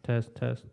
Test, test.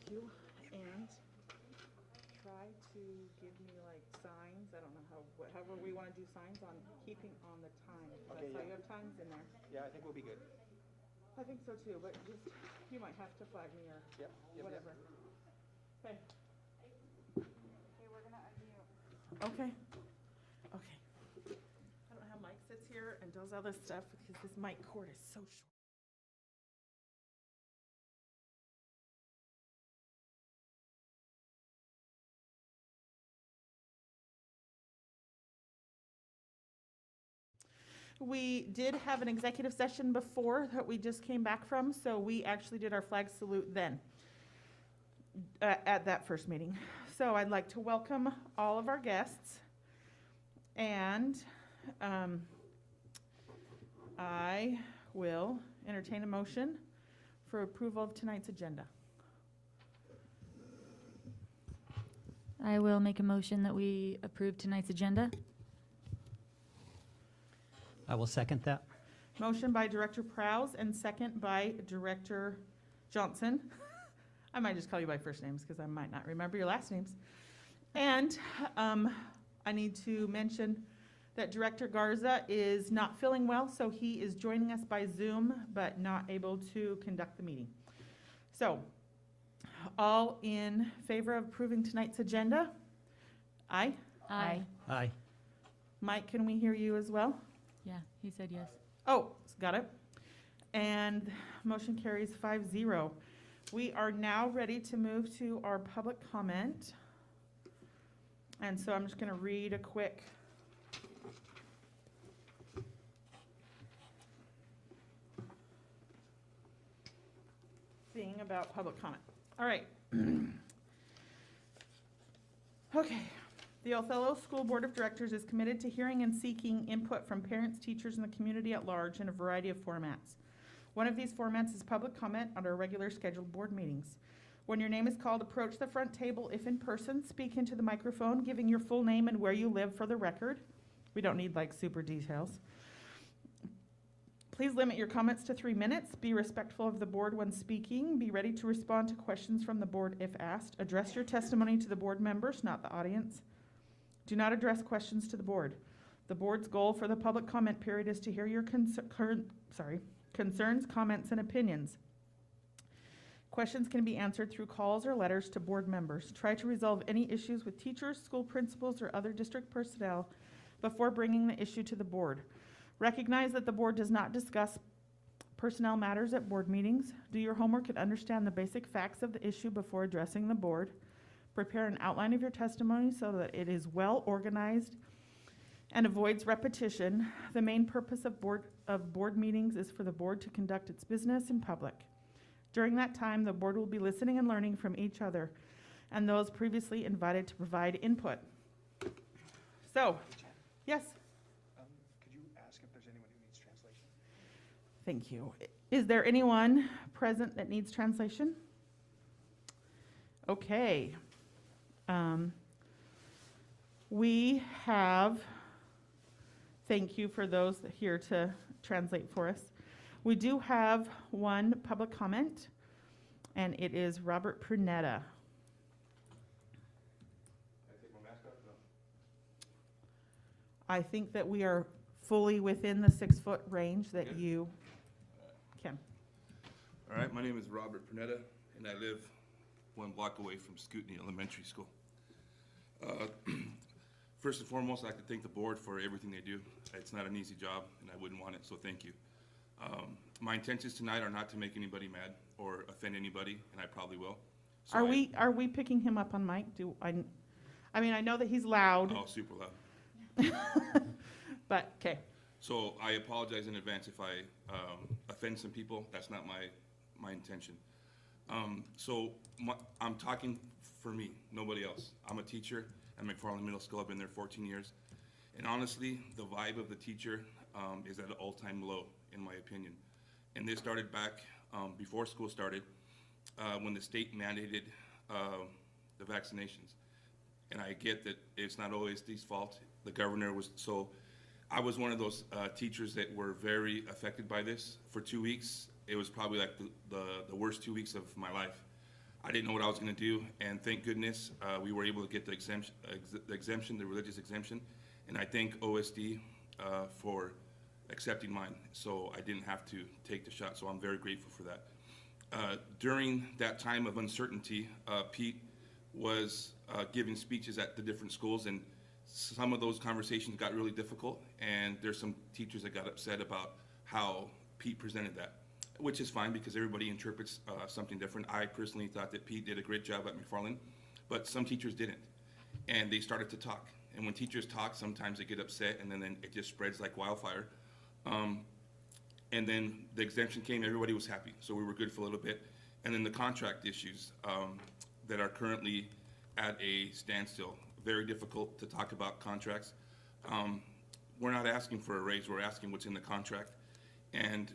you. And try to give me like signs. I don't know however we want to do signs on keeping on the time. Okay, That's how yeah. you have times in there. Yeah, I think we'll be good. I think so too, but just, you might have to flag me or Yep. whatever. Okay. Okay, we're gonna unmute. Okay. Okay. I don't know how Mike sits here and does all this stuff because this mic cord is so short. We did have an executive session before that we just came back from, so we actually did our flag salute then, at that first meeting. So I'd like to welcome all of our guests, and I will entertain a motion for approval of tonight's agenda. I will make a motion that we approve tonight's agenda. I will second that. Motion by Director Prowse and second by Director Johnson. I might just call you by first names because I might not remember your last names. And I need to mention that Director Garza is not feeling well, so he is joining us by Zoom, but not able to conduct the meeting. So, all in favor of approving tonight's agenda? Aye? Aye. Aye. Mike, can we hear you as well? Yeah, he said yes. Oh, got it. And motion carries 5-0. We are now ready to move to our public comment. And so I'm just going to read a quick thing about public comment. All right. Okay. The Othello School Board of Directors is committed to hearing and seeking input from parents, teachers, and the community at large in a variety of formats. One of these formats is public comment on our regular scheduled board meetings. When your name is called, approach the front table if in person, speak into the microphone, giving your full name and where you live for the record. We don't need like super details. Please limit your comments to 3 minutes. Be respectful of the board when speaking. Be ready to respond to questions from the board if asked. Address your testimony to the board members, not the audience. Do not address questions to the board. The board's goal for the public comment period is to hear your concerns, comments, and opinions. Questions can be answered through calls or letters to board members. Try to resolve any issues with teachers, school principals, or other district personnel before bringing the issue to the board. Recognize that the board does not discuss personnel matters at board meetings. Do your homework and understand the basic facts of the issue before addressing the board. Prepare an outline of your testimony so that it is well organized and avoids repetition. The main purpose of board meetings is for the board to conduct its business in public. During that time, the board will be listening and learning from each other and those previously invited to provide input. So, yes? Could you ask if there's anyone who needs translation? Thank you. Is there anyone present that needs translation? Okay. We have, thank you for those here to translate for us. We do have one public comment, and it is Robert Prunetta. Can I take my mask off? No. I think that we are fully within the 6-foot range that Good. you can. All right, my name is Robert Prunetta, and I live 1 block away from Scootney Elementary School. First and foremost, I'd like to thank the board for everything they do. It's not an easy job, and I wouldn't want it, so thank you. My intentions tonight are not to make anybody mad or offend anybody, and I probably will. So Are we picking him up on mic? I mean, I know that he's loud, Oh, super loud. but, okay. So I apologize in advance if I offend some people. That's not my intention. I'm talking for me, nobody else. I'm a teacher at McFarland Middle School. I've been there 14 years. And honestly, the vibe of the teacher is at an all-time low, in my opinion. And this started back before school started, when the state mandated the vaccinations. And I get that it's not OSD's fault. The governor was, so I was one of those teachers that were very affected by this for 2 weeks. It was probably like the worst 2 weeks of my life. I didn't know what I was gonna do, and thank goodness, we were able to get the exemption, the religious exemption. And I thank OSD, for accepting mine, so I didn't have to take the shot, so I'm very grateful for that. During that time of uncertainty, Pete was giving speeches at the different schools, and some of those conversations got really difficult, and there's some teachers that got upset about how Pete presented that, which is fine because everybody interprets something different. I personally thought that Pete did a great job at McFarland, but some teachers didn't, and they started to talk. And when teachers talk, sometimes they get upset, and then it just spreads like wildfire. And then the exemption came, everybody was happy, so we were good for a little bit. And then the contract issues that are currently at a standstill. Very difficult to talk about contracts. We're not asking for a raise, we're asking what's in the contract. And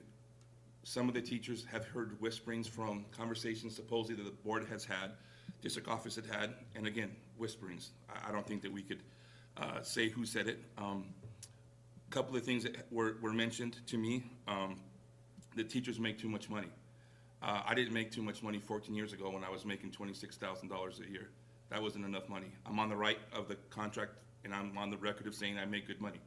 some of the teachers have heard whisperings from conversations supposedly that the board has had, district office had, and again, whisperings. I don't think that we could say who said it. Couple of things that were mentioned to me, that teachers make too much money. I didn't make too much money 14 years ago when I was making $26,000 a year. That wasn't enough money. I'm on the right of the contract, and I'm on the record of saying I make good money.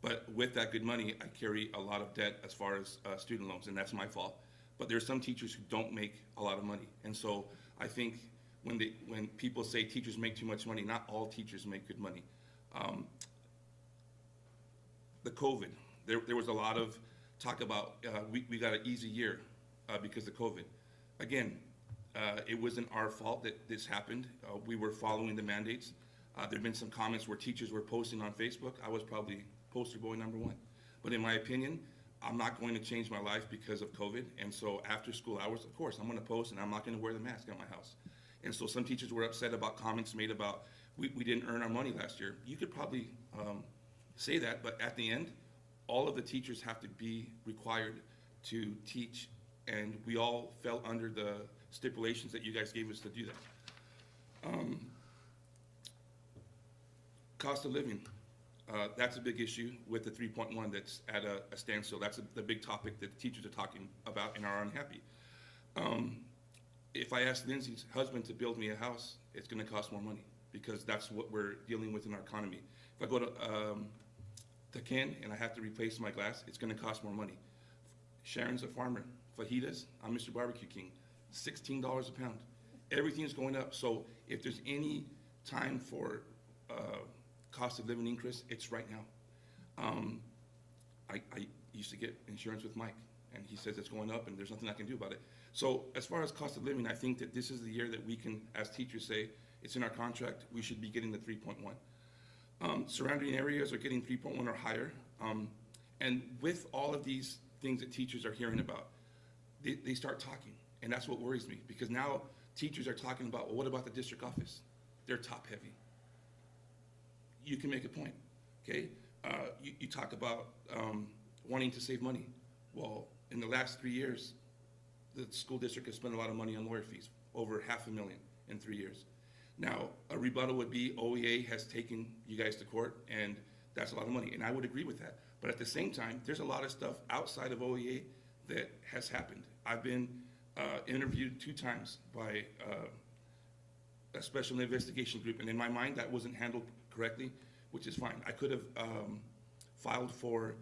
But with that good money, I carry a lot of debt as far as student loans, and that's my fault. But there's some teachers who don't make a lot of money. And so I think when people say teachers make too much money, not all teachers make good money. The COVID, there was a lot of talk about we got an easy year because of COVID. Again, it wasn't our fault that this happened. We were following the mandates. There've been some comments where teachers were posting on Facebook. I was probably poster boy number one. But in my opinion, I'm not going to change my life because of COVID. And so after school hours, of course, I'm going to post, and I'm not going to wear the mask at my house. And so some teachers were upset about comments made about we didn't earn our money last year. You could probably say that, but at the end, all of the teachers have to be required to teach, and we all fell under the stipulations that you guys gave us to do that. Cost of living, that's a big issue with the 3.1 that's at a standstill. That's the big topic that the teachers are talking about and are unhappy. If I ask Lindsay's husband to build me a house, it's gonna cost more money because that's what we're dealing with in our economy. If I go to Ken and I have to replace my glass, it's gonna cost more money. Sharon's a farmer. Fajitas, I'm Mr. Barbecue King, $16 a pound. Everything's going up. So if there's any time for cost of living increase, it's right now. I used to get insurance with Mike, and he says it's going up and there's nothing I can do about it. So as far as cost of living, I think that this is the year that we can, as teachers, say it's in our contract, we should be getting the 3.1. Surrounding areas are getting 3.1 or higher. And with all of these things that teachers are hearing about, they start talking, and that's what worries me, because now teachers are talking about, well, what about the district office? They're top heavy. You can make a point, okay? You talk about wanting to save money. Well, in the last 3 years, the school district has spent a lot of money on lawyer fees, over $500,000 in 3 years. Now, a rebuttal would be OEA has taken you guys to court, and that's a lot of money, and I would agree with that. But at the same time, there's a lot of stuff outside of OEA that has happened. I've been interviewed 2 times by a special investigation group, and in my mind, that wasn't handled correctly, which is fine. I could have filed for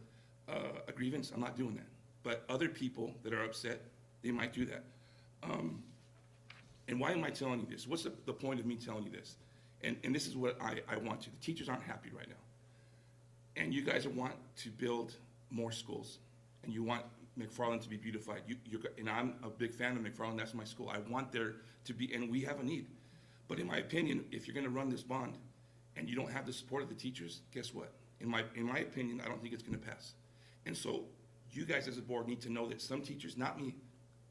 a grievance. I'm not doing that. But other people that are upset, they might do that. And why am I telling you this? What's the point of me telling you this? And this is what I want to. The teachers aren't happy right now. And you guys want to build more schools, and you want McFarland to be beautified. And I'm a big fan of McFarland. That's my school. I want there to be, and we have a need. But in my opinion, if you're going to run this bond and you don't have the support of the teachers, guess what? In my opinion, I don't think it's going to pass. And so you guys as a board need to know that some teachers, not me,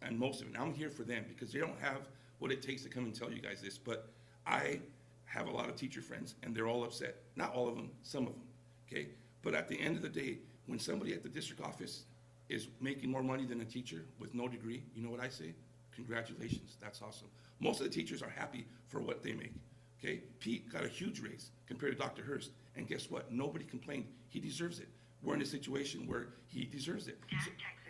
and most of them, I'm here for them because they don't have what it takes to come and tell you guys this. But I have a lot of teacher friends, and they're all upset. Not all of them, some of them. Okay, but at the end of the day, when somebody at the district office is making more money than a teacher with no degree, you know what I say? Congratulations, that's awesome. Most of the teachers are happy for what they make. Okay, Pete got a huge raise compared to Dr. Hurst, and guess what? Nobody complained. He deserves it. We're in a situation where he deserves it.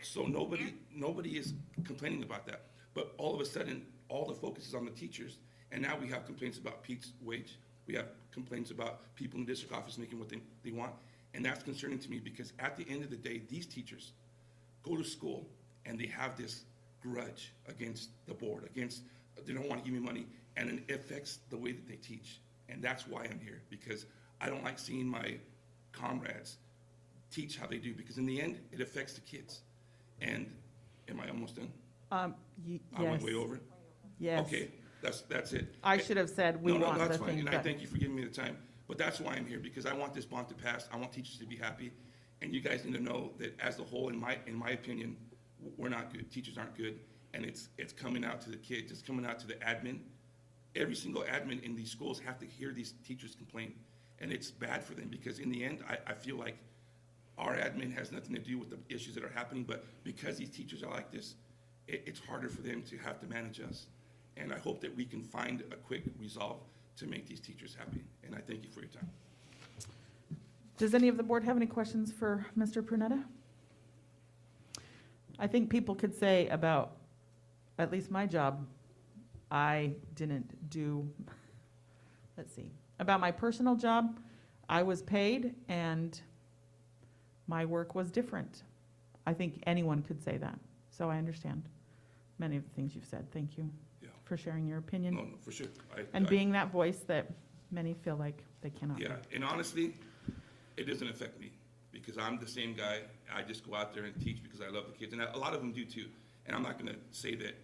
So nobody is complaining about that. But all of a sudden, all the focus is on the teachers, and now we have complaints about Pete's wage. We have complaints about people in the district office making what they want, and that's concerning to me, because at the end of the day, these teachers go to school and they have this grudge against the board, they don't want to give me money, and it affects the way that they teach. And that's why I'm here, because I don't like seeing my comrades teach how they do, because in the end, it affects the kids. And, am I almost done? I went Yes, way over? yes. Okay, that's it. I should have said we No, want that's the fine, thing, and I but thank you for giving me the time, but that's why I'm here, because I want this bond to pass, I want teachers to be happy, and you guys need to know that as a whole, in my opinion, we're not good, teachers aren't good, and it's coming out to the kids, it's coming out to the admin. Every single admin in these schools have to hear these teachers complain, and it's bad for them, because in the end, I feel like our admin has nothing to do with the issues that are happening, but because these teachers are like this, it's harder for them to have to manage us. And I hope that we can find a quick resolve to make these teachers happy. And I thank you for your time. does any of the board have any questions for Mr. Prunetta? I think people could say about, at least my job, I didn't do, let's see, about my personal job, I was paid and my work was different. I think anyone could say that, so I understand many of the things you've said. Thank you Yeah. for sharing your opinion No, for sure. and being that voice that many feel like they cannot be. Yeah, and honestly, it doesn't affect me, because I'm the same guy. I just go out there and teach because I love the kids, and a lot of them do too. And I'm not gonna say that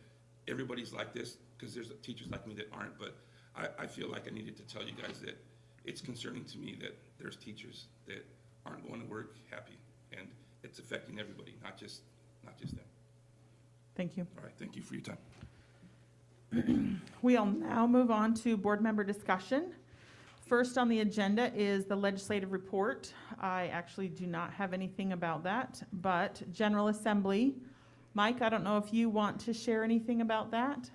everybody's like this, because there's teachers like me that aren't, but I feel like I needed to tell you guys that it's concerning to me that there's teachers that aren't going to work happy, and it's affecting everybody, not just them. Thank you. All right, thank you for your time. We'll now move on to board member discussion. First on the agenda is the legislative report. I actually do not have anything about that, but General Assembly. Mike, I don't know if you want to share anything about that?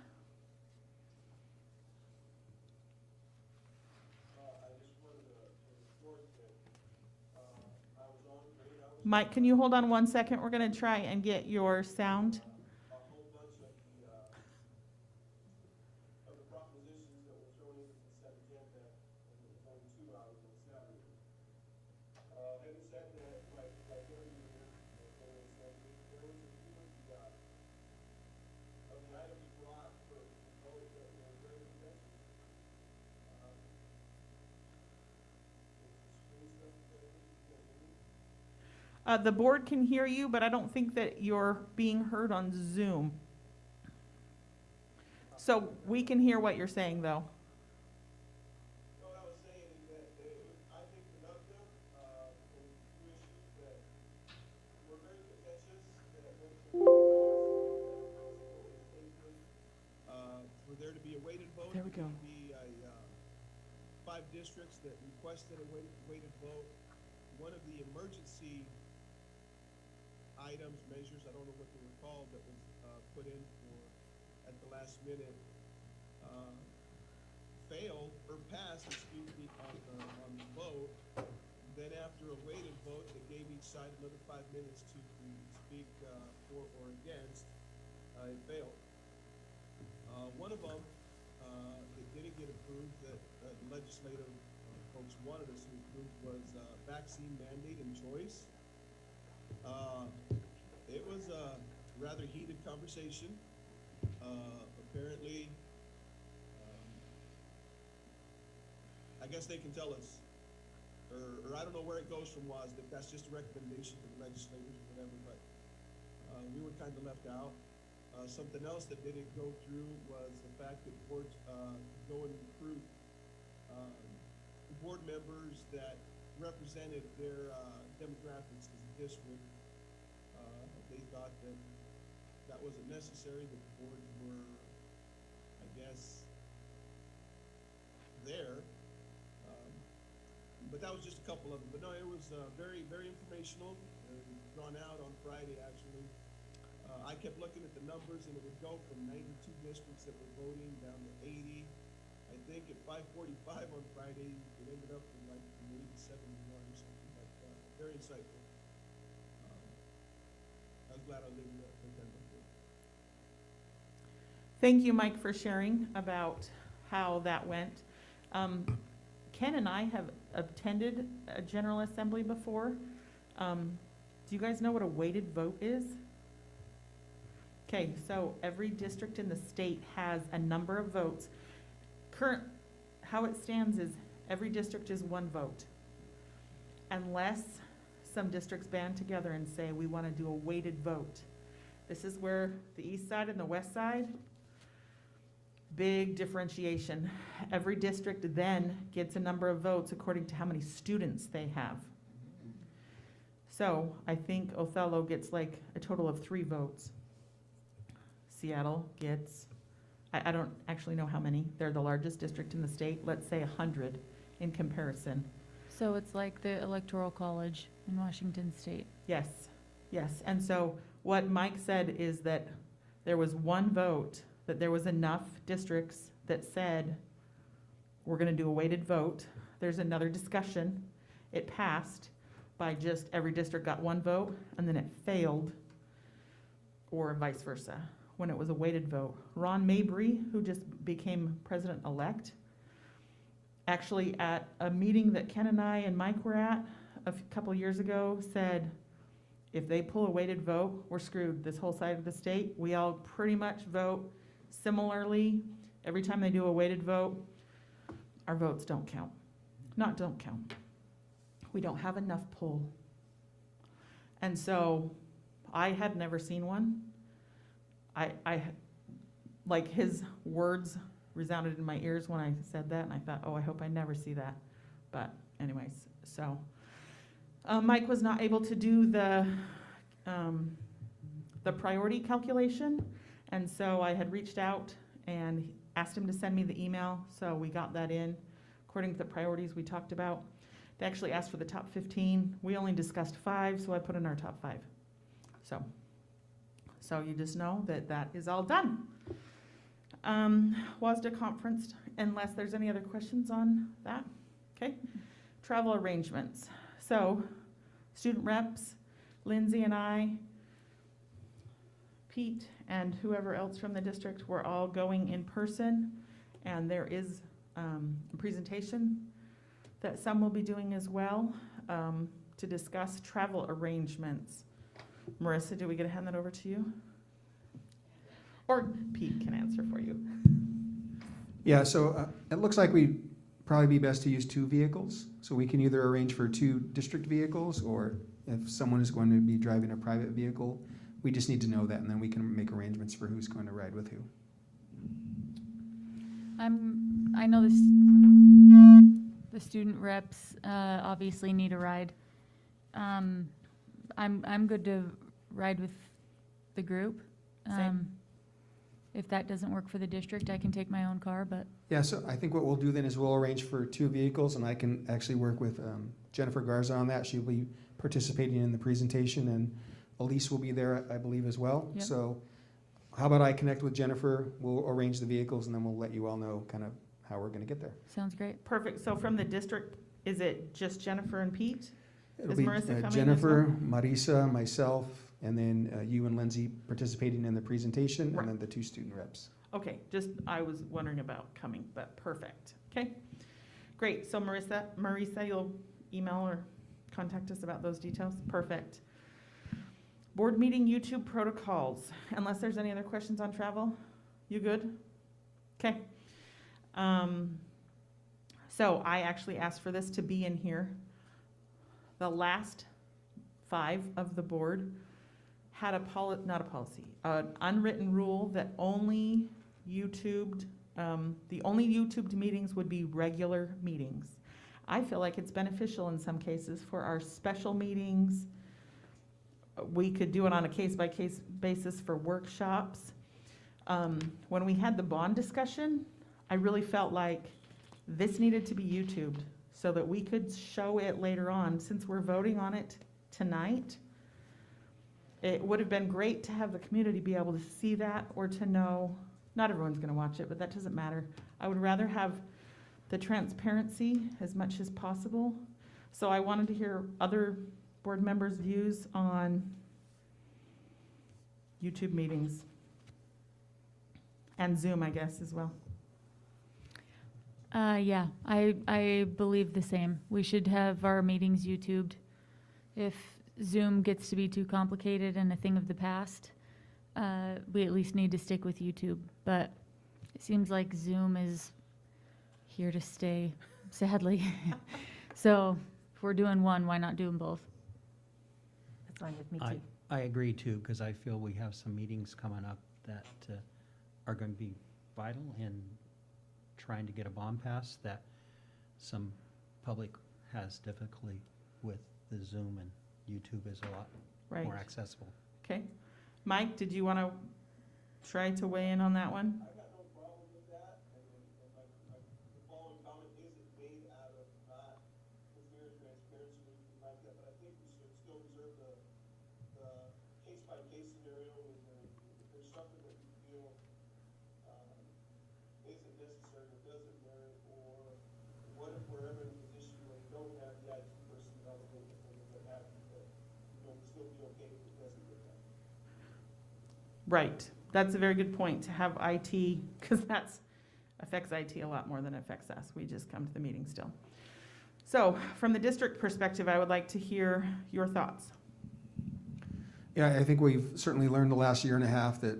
Mike, can you hold on 1 second? We're going to try and get your sound. The board can hear you, but I don't think that you're being heard on Zoom. So we can hear what you're saying, though. What I was saying is that I think productive, and two issues that were very contentious, that for there to be a weighted vote. There we go. There be 5 districts that requested a weighted vote. One of the emergency items, measures, I don't know what they were called, that was put in for at the last minute, failed or passed, excuse me, on the vote. Then after a weighted vote that gave each side another 5 minutes to speak for or against, it failed. One of them that didn't get approved, that the legislative folks wanted us to approve, was vaccine mandate and choice. It was a rather heated conversation. Apparently, I guess they can tell us, or I don't know where it goes from WASD, if that's just a recommendation to the legislators or whatever, but we were kind of left out. Something else that didn't go through was the fact that boards go and recruit board members that represented their demographics as a district. They thought that that wasn't necessary, that the boards were, I guess, there. But that was just a couple of them. But no, it was very, very informational, drawn out on Friday, actually. I kept looking at the numbers, and it would go from 92 districts that were voting down to 80. I think at 5:45 on Friday, it ended up in like maybe 71 or something, but very insightful. I was glad I was able to attend that. Thank you, Mike, for sharing about how that went. Ken and I have attended a General Assembly before. Do you guys know what a weighted vote is? Okay, so every district in the state has a number of votes. How it stands is every district is one vote. Unless some districts band together and say, we want to do a weighted vote. This is where the east side and the west side, big differentiation. Every district then gets a number of votes according to how many students they have. So I think Othello gets like a total of 3 votes. Seattle gets, I don't actually know how many. They're the largest district in the state. Let's say 100 in comparison. So it's like the Electoral College in Washington State. Yes, yes. And so what Mike said is that there was one vote, that there was enough districts that said, we're going to do a weighted vote. There's another discussion. It passed by just every district got 1 vote, and then it failed, or vice versa, when it was a weighted vote. Ron Mabry, who just became president-elect, actually at a meeting that Ken and I and Mike were at a couple years ago, said, if they pull a weighted vote, we're screwed. This whole side of the state, we all pretty much vote similarly. Every time they do a weighted vote, our votes don't count. Don't count. We don't have enough pull. And so I had never seen one. I like his words resounded in my ears when I said that, and I thought, oh, I hope I never see that. But anyways, so Mike was not able to do the priority calculation, and so I had reached out and asked him to send me the email, so we got that in according to the priorities we talked about. They actually asked for the top 15. We only discussed 5, so I put in our top 5. So you just know that that is all done. WASDA conference, unless there's any other questions on that. Okay. Travel arrangements. So student reps, Lindsay and I, Pete, and whoever else from the district, we're all going in person, and there is a presentation that some will be doing as well to discuss travel arrangements. Marissa, do we get to hand that over to you? Or Pete can answer for you. Yeah, so it looks like we'd probably be best to use 2 vehicles. So we can either arrange for 2 district vehicles, or if someone is going to be driving a private vehicle, we just need to know that, and then we can make arrangements for who's going to ride with who. I know the student reps obviously need a ride. I'm good to ride with the group. Same. If that doesn't work for the district, I can take my own car, but Yeah, so I think what we'll do then is we'll arrange for 2 vehicles, and I can actually work with Jennifer Garza on that. She'll be participating in the presentation, and Elise will be there, I believe, as well. Yep. So how about I connect with Jennifer, we'll arrange the vehicles, and then we'll let you all know kind of how we're going to get there. sounds great. Perfect. So from the district, is it just Jennifer and Pete? It'll Is be Marissa coming as Jennifer, Marisa, myself, and then you and Lindsay participating in the presentation, Right. and then the 2 student reps. Okay, just, I was wondering about coming, but perfect. Okay, great. So Marisa, you'll email or contact us about those details? Perfect. Board meeting YouTube protocols, unless there's any other questions on travel? You good? Okay. So I actually asked for this to be in here. The last 5 of the board had an unwritten rule that only YouTubed, the only YouTubed meetings would be regular meetings. I feel like it's beneficial in some cases for our special meetings. We could do it on a case-by-case basis for workshops. When we had the bond discussion, I really felt like this needed to be YouTubed so that we could show it later on. Since we're voting on it tonight, it would have been great to have the community be able to see that or to know. Not everyone's going to watch it, but that doesn't matter. I would rather have the transparency as much as possible. So I wanted to hear other board members' views on YouTube meetings. And Zoom, I guess, as well. Yeah, I believe the same. We should have our meetings YouTubed. If Zoom gets to be too complicated and a thing of the past, we at least need to stick with YouTube. But it seems like Zoom is here to stay, sadly. So if we're doing one, why not do them both? That's fine with me I, too. I agree too, because I feel we have some meetings coming up that are going to be vital in trying to get a bond passed that some public has difficulty with the Zoom, and YouTube is a lot Right. more accessible. Okay. Mike, did you want to try to weigh in on that one? I got no problem with that, and the following comment isn't made out of not fair transparency or anything like that, but I think we should still reserve the case-by-case scenario if there's something that we feel isn't necessary or doesn't merit, or what if we're ever in a position where we don't have the IT person developing and what have you, that, we still be okay if it doesn't get done. Right. That's a very good point, to have IT, because that's affects IT a lot more than it affects us. We just come to the meeting still. So from the district perspective, I would like to hear your thoughts. Yeah, I think we've certainly learned the last year and a half that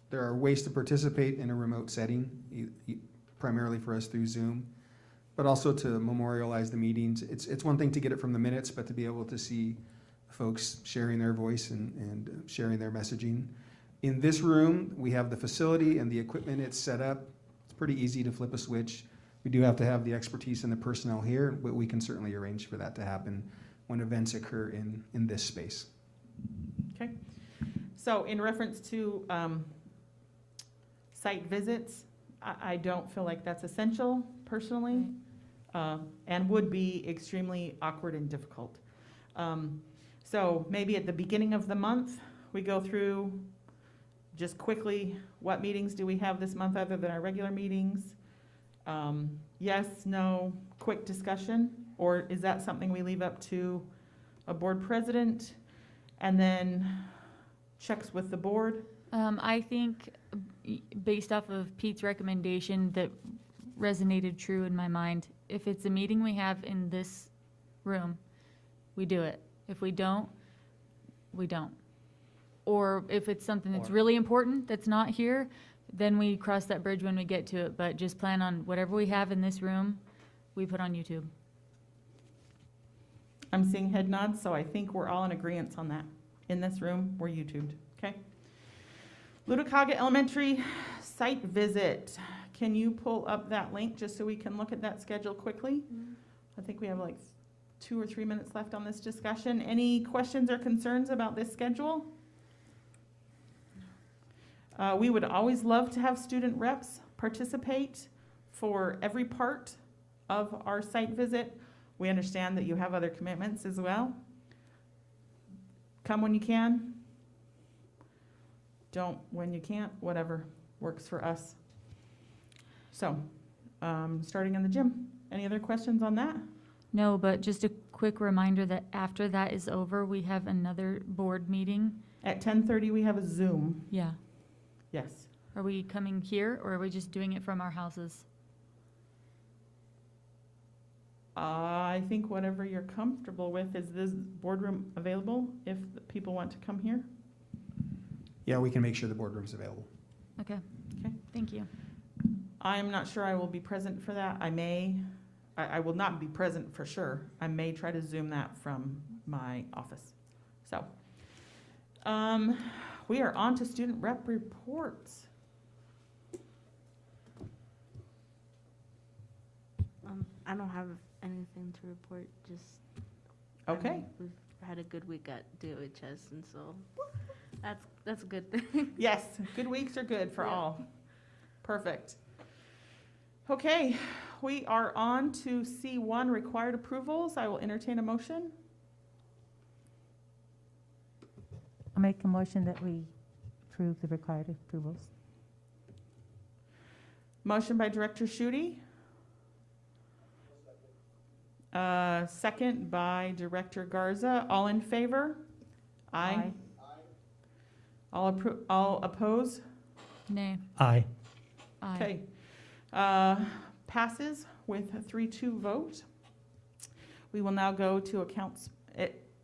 there are ways to participate in a remote setting, primarily for us through Zoom, but also to memorialize the meetings. It's one thing to get it from the minutes, but to be able to see folks sharing their voice and sharing their messaging. In this room, we have the facility and the equipment it's set up. It's pretty easy to flip a switch. We do have to have the expertise and the personnel here, but we can certainly arrange for that to happen when events occur in this space. Okay. So in reference to site visits, I don't feel like that's essential personally, and would be extremely awkward and difficult. So maybe at the beginning of the month, we go through just quickly, what meetings do we have this month other than our regular meetings? Yes, no, quick discussion, or is that something we leave up to a board president and then checks with the board? I think based off of Pete's recommendation that resonated true in my mind, if it's a meeting we have in this room, we do it. If we don't, we don't. Or if it's something that's really important that's not here, then we cross that bridge when we get to it. But just plan on whatever we have in this room, we put on YouTube. I'm seeing head nods, so I think we're all in agreement on that. In this room, we're YouTubed, okay? Ludwikaga Elementary site visit. Can you pull up that link just so we can look at that schedule quickly? I think we have like 2 or 3 minutes left on this discussion. Any questions or concerns about this schedule? We would always love to have student reps participate for every part of our site visit. We understand that you have other commitments as well. Come when you can. Don't when you can't, whatever works for us. So, starting in the gym. Any other questions on that? No, but just a quick reminder that after that is over, we have another board meeting. At 10:30, we have a Zoom. Yeah. Yes. Are we coming here or are we just doing it from our houses? I think whatever you're comfortable with. Is this boardroom available if the people want to come here? Yeah, we can make sure the boardroom's available. Okay. Okay. Thank you. I'm not sure I will be present for that. I will not be present for sure. I may try to Zoom that from my office. So, we are on to student rep reports. I don't have anything to report, just. Okay. We've had a good week at DOHS, and so that's a good thing. Yes, good weeks are good for Yeah. all. Perfect. Okay, we are on to C1, required approvals. I will entertain a motion. I'll make a motion that we approve the required approvals. Motion by Director Schutte. Second by Director Garza. All in favor? Aye. All oppose? Nay. Aye. Aye. Okay. Passes with a 3-2 vote. We will now go to accounts.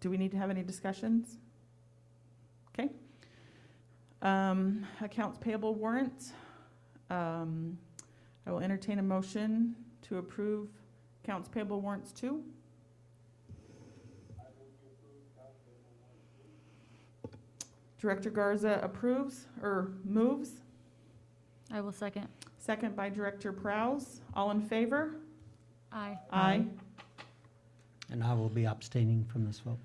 Do we need to have any discussions? Okay. Accounts payable warrants. I will entertain a motion to approve accounts payable warrants 2. Director Garza approves or moves. I will second. Second by Director Prowse. All in favor? Aye. Aye. And I will be abstaining from this vote.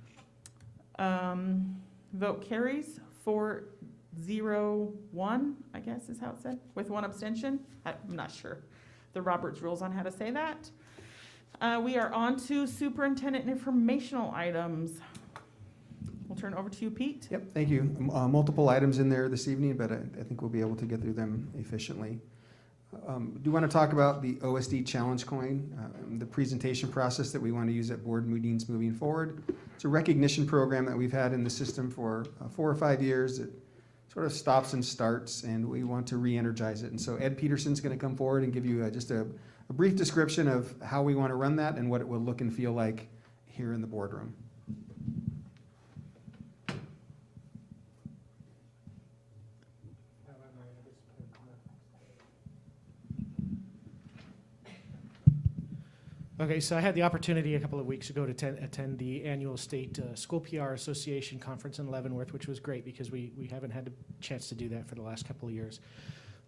Vote carries 4-0-1, I guess is how it said, with 1 abstention. I'm not sure the Roberts rules on how to say that. We are on to superintendent informational items. We'll turn it over to you, Pete. Yep, thank you. Multiple items in there this evening, but I think we'll be able to get through them efficiently. Do want to talk about the OSD challenge coin, the presentation process that we want to use at board meetings moving forward. It's a recognition program that we've had in the system for 4 or 5 years. It sort of stops and starts, and we want to re-energize it. And so Ed Peterson's going to come forward and give you just a brief description of how we want to run that and what it will look and feel like here in the boardroom. Okay, so I had the opportunity a couple of weeks ago to attend the annual State School PR Association Conference in Leavenworth, which was great because we haven't had a chance to do that for the last couple of years.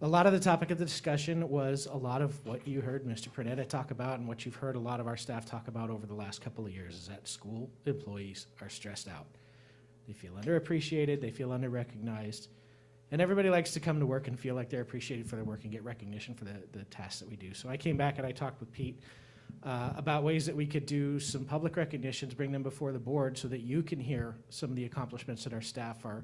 A lot of the topic of the discussion was a lot of what you heard Mr. Pernetta talk about and what you've heard a lot of our staff talk about over the last couple of years, is that school employees are stressed out. They feel underappreciated, they feel underrecognized, and everybody likes to come to work and feel like they're appreciated for their work and get recognition for the tasks that we do. So I came back and I talked with Pete about ways that we could do some public recognitions, bring them before the board so that you can hear some of the accomplishments that our staff are,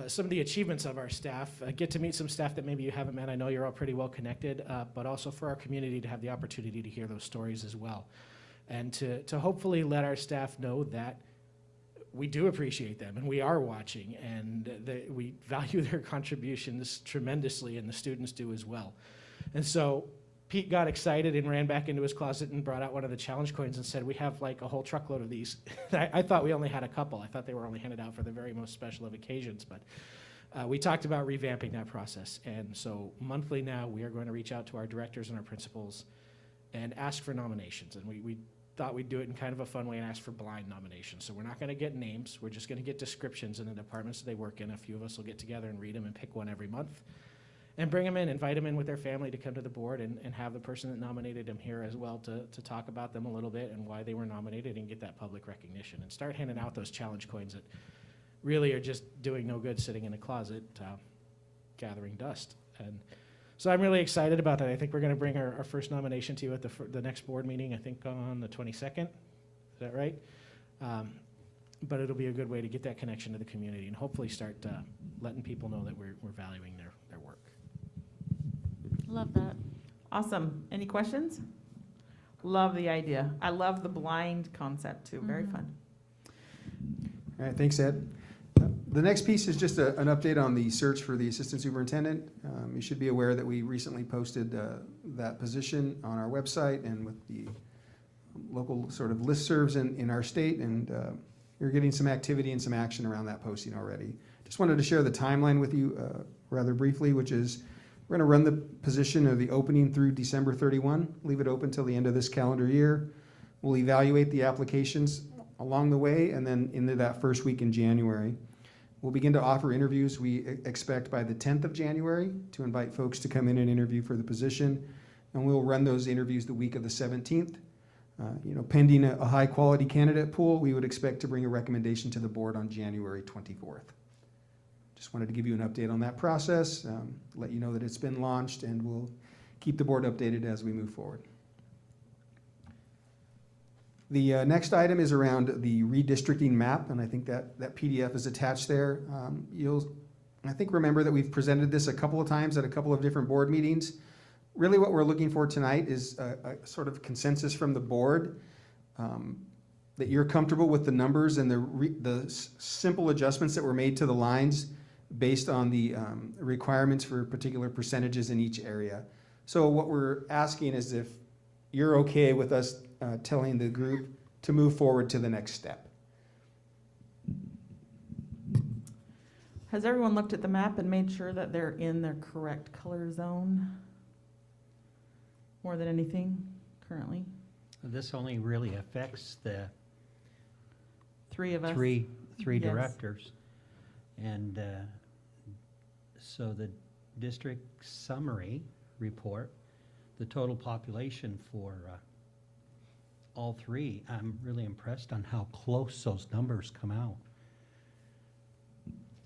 some of the achievements of our staff, get to meet some staff that maybe you haven't met. I know you're all pretty well connected, but also for our community to have the opportunity to hear those stories as well. And to hopefully let our staff know that we do appreciate them and we are watching and that we value their contributions tremendously, and the students do as well. And so Pete got excited and ran back into his closet and brought out one of the challenge coins and said, we have like a whole truckload of these. I thought we only had a couple. I thought they were only handed out for the very most special of occasions, but we talked about revamping that process. And so monthly now, we are going to reach out to our directors and our principals and ask for nominations. And we thought we'd do it in kind of a fun way and ask for blind nominations. So we're not going to get names. We're just going to get descriptions in the departments that they work in. A few of us will get together and read them and pick one every month. And bring them in, invite them in with their family to come to the board and have the person that nominated them here as well to talk about them a little bit and why they were nominated and get that public recognition. And start handing out those challenge coins that really are just doing no good sitting in a closet gathering dust. And so I'm really excited about that. I think we're going to bring our first nomination to you at the next board meeting, I think on the 22nd. Is that right? But it'll be a good way to get that connection to the community and hopefully start letting people know that we're valuing their work. Love that. Awesome. Any questions? Love the idea. I love the blind concept too. Very fun. All right, thanks, Ed. The next piece is just an update on the search for the assistant superintendent. You should be aware that we recently posted that position on our website and with the local sort of listservs in our state, and you're getting some activity and some action around that posting already. Just wanted to share the timeline with you rather briefly, which is we're going to run the position of the opening through December 31, leave it open till the end of this calendar year. We'll evaluate the applications along the way and then into that first week in January. We'll begin to offer interviews, we expect by the 10th of January, to invite folks to come in and interview for the position. And we'll run those interviews the week of the 17th. Pending a high quality candidate pool, we would expect to bring a recommendation to the board on January 24th. Just wanted to give you an update on that process, let you know that it's been launched, and we'll keep the board updated as we move forward. The next item is around the redistricting map, and I think that PDF is attached there. You'll, I think, remember that we've presented this a couple of times at a couple of different board meetings. Really what we're looking for tonight is a sort of consensus from the board that you're comfortable with the numbers and the simple adjustments that were made to the lines based on the requirements for particular percentages in each area. So what we're asking is if you're okay with us telling the group to move forward to the next step. Has everyone looked at the map and made sure that they're in their correct color zone? More than anything currently? This only really affects the Three of us. three Yes. directors. And so the district summary report, the total population for all three, I'm really impressed on how close those numbers come out.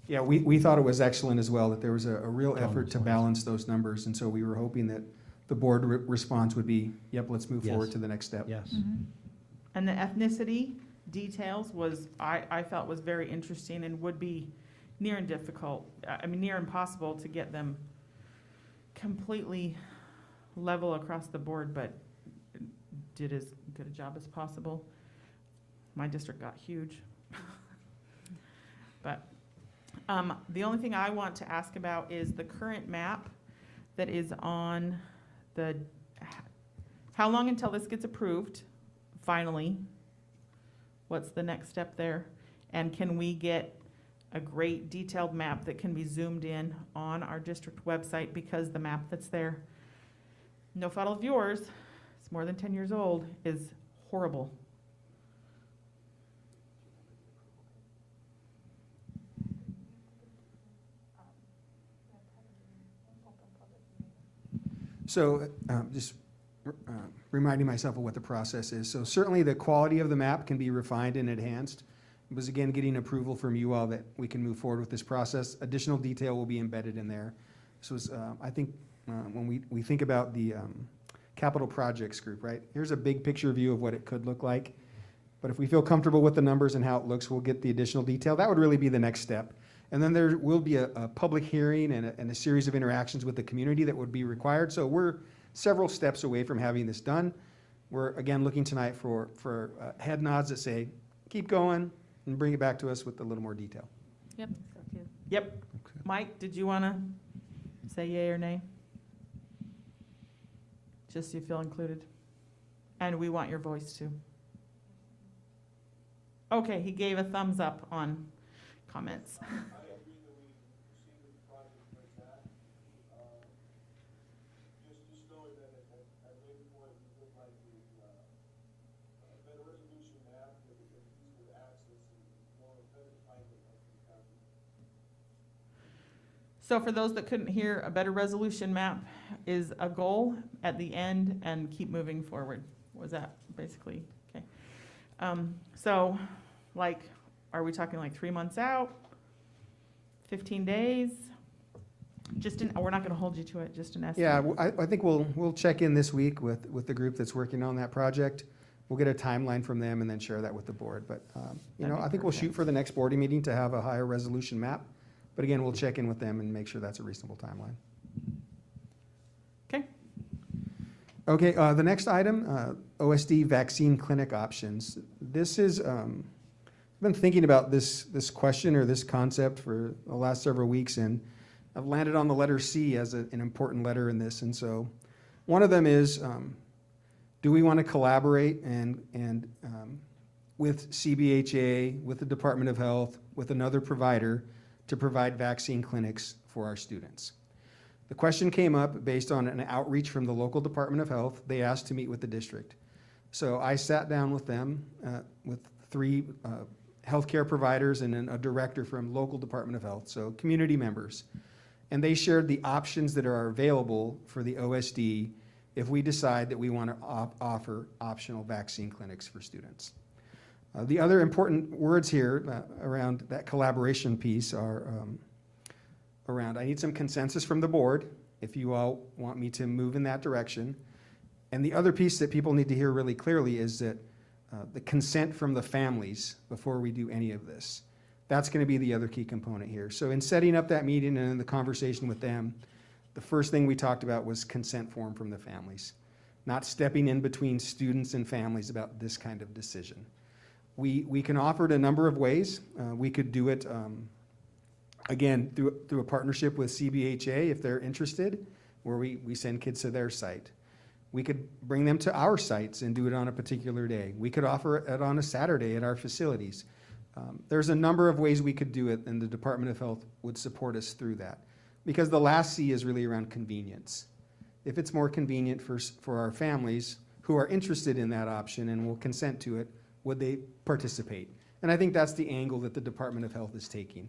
Yeah, we thought it was excellent as well, that there was a real Along effort those to lines. balance those numbers. And so we were hoping that the board response would be, yep, let's move forward Yes. to the next step. Yes. And the ethnicity details was, I felt was very interesting and would be near and difficult, near impossible to get them completely level across the board, but did as good a job as possible. My district got huge. But the only thing I want to ask about is the current map that is on the, how long until this gets approved, finally? What's the next step there? And can we get a great detailed map that can be zoomed in on our district website, because the map that's there, no fault of yours, it's more than 10 years old, is horrible. So just reminding myself of what the process is. So certainly the quality of the map can be refined and enhanced. It was again getting approval from you all that we can move forward with this process. Additional detail will be embedded in there. So I think when we think about the capital projects group, right? Here's a big picture view of what it could look like. But if we feel comfortable with the numbers and how it looks, we'll get the additional detail. That would really be the next step. And then there will be a public hearing and a series of interactions with the community that would be required. So we're several steps away from having this done. We're, again, looking tonight for head nods that say, keep going, and bring it back to us with a little more detail. Yep. Yep. Mike, did you want to say yay or nay? Just so you feel included. And we want your voice too. Okay, he gave a thumbs up on comments. I agree that we proceed with the project like that. Just knowing that at Leavenworth, we would like a better resolution map that we can easily access and more better defined of the county. So for those that couldn't hear, a better resolution map is a goal at the end and keep moving forward. Was that basically, okay. So like, are we talking like 3 months out? 15 days? We're not gonna hold you to it, just an estimate. Yeah, I think we'll check in this week with the group that's working on that project. We'll get a timeline from them and then share that with the board. But, That'd be I think we'll perfect. shoot for the next board meeting to have a higher resolution map. But again, we'll check in with them and make sure that's a reasonable timeline. Okay. Okay, the next item, OSD vaccine clinic options. This is, I've been thinking about this question or this concept for the last several weeks, and I've landed on the letter C as an important letter in this. And so one of them is, do we want to collaborate and with CBHA, with the Department of Health, with another provider to provide vaccine clinics for our students? The question came up based on an outreach from the local Department of Health. They asked to meet with the district. So I sat down with them, with 3 healthcare providers and then a director from local Department of Health, so community members. And they shared the options that are available for the OSD if we decide that we want to offer optional vaccine clinics for students. The other important words here around that collaboration piece are around, I need some consensus from the board if you all want me to move in that direction. And the other piece that people need to hear really clearly is that the consent from the families before we do any of this. That's going to be the other key component here. So in setting up that meeting and in the conversation with them, the first thing we talked about was consent form from the families, not stepping in between students and families about this kind of decision. We can offer it a number of ways. We could do it again, through a partnership with CBHA, if they're interested, where we send kids to their site. We could bring them to our sites and do it on a particular day. We could offer it on a Saturday at our facilities. There's a number of ways we could do it, and the Department of Health would support us through that. Because the last C is really around convenience. If it's more convenient for our families who are interested in that option and will consent to it, would they participate? And I think that's the angle that the Department of Health is taking.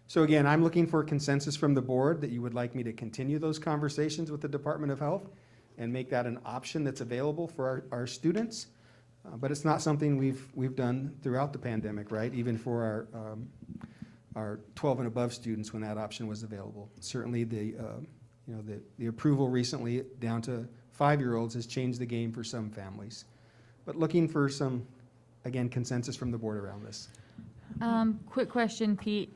So again, I'm looking for consensus from the board that you would like me to continue those conversations with the Department of Health and make that an option that's available for our students. But it's not something we've done throughout the pandemic, right? Even for our 12 and above students when that option was available. Certainly the approval recently down to 5-year-olds has changed the game for some families. But looking for some, again, consensus from the board around this. Quick question, Pete,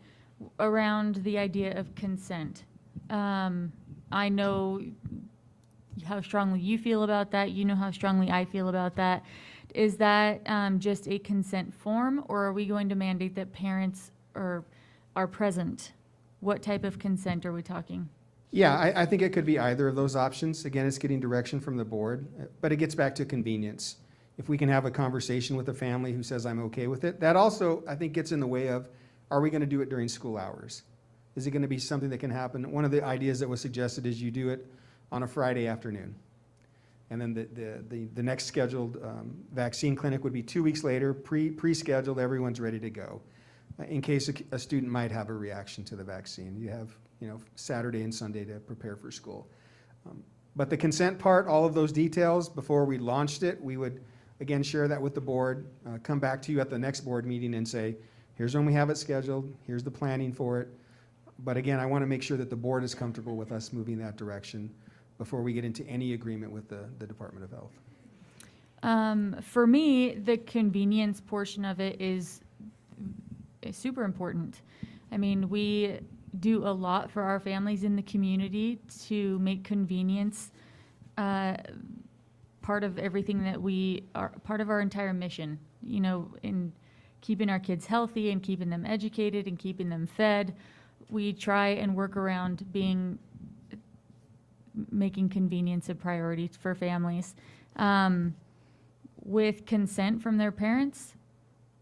around the idea of consent. I know how strongly you feel about that. You know how strongly I feel about that. Is that just a consent form, or are we going to mandate that parents are present? What type of consent are we talking? Yeah, I think it could be either of those options. Again, it's getting direction from the board, but it gets back to convenience. If we can have a conversation with a family who says, I'm okay with it, that also, I think, gets in the way of, are we going to do it during school hours? Is it going to be something that can happen? One of the ideas that was suggested is you do it on a Friday afternoon. And then the next scheduled vaccine clinic would be 2 weeks later, pre-scheduled, everyone's ready to go. In case a student might have a reaction to the vaccine. You have, Saturday and Sunday to prepare for school. But the consent part, all of those details, before we launched it, we would, again, share that with the board, come back to you at the next board meeting and say, here's when we have it scheduled, here's the planning for it. But again, I want to make sure that the board is comfortable with us moving that direction before we get into any agreement with the Department of Health. For me, the convenience portion of it is super important. I mean, we do a lot for our families in the community to make convenience part of everything that we are, part of our entire mission, in keeping our kids healthy and keeping them educated and keeping them fed. We try and work around making convenience a priority for families. With consent from their parents,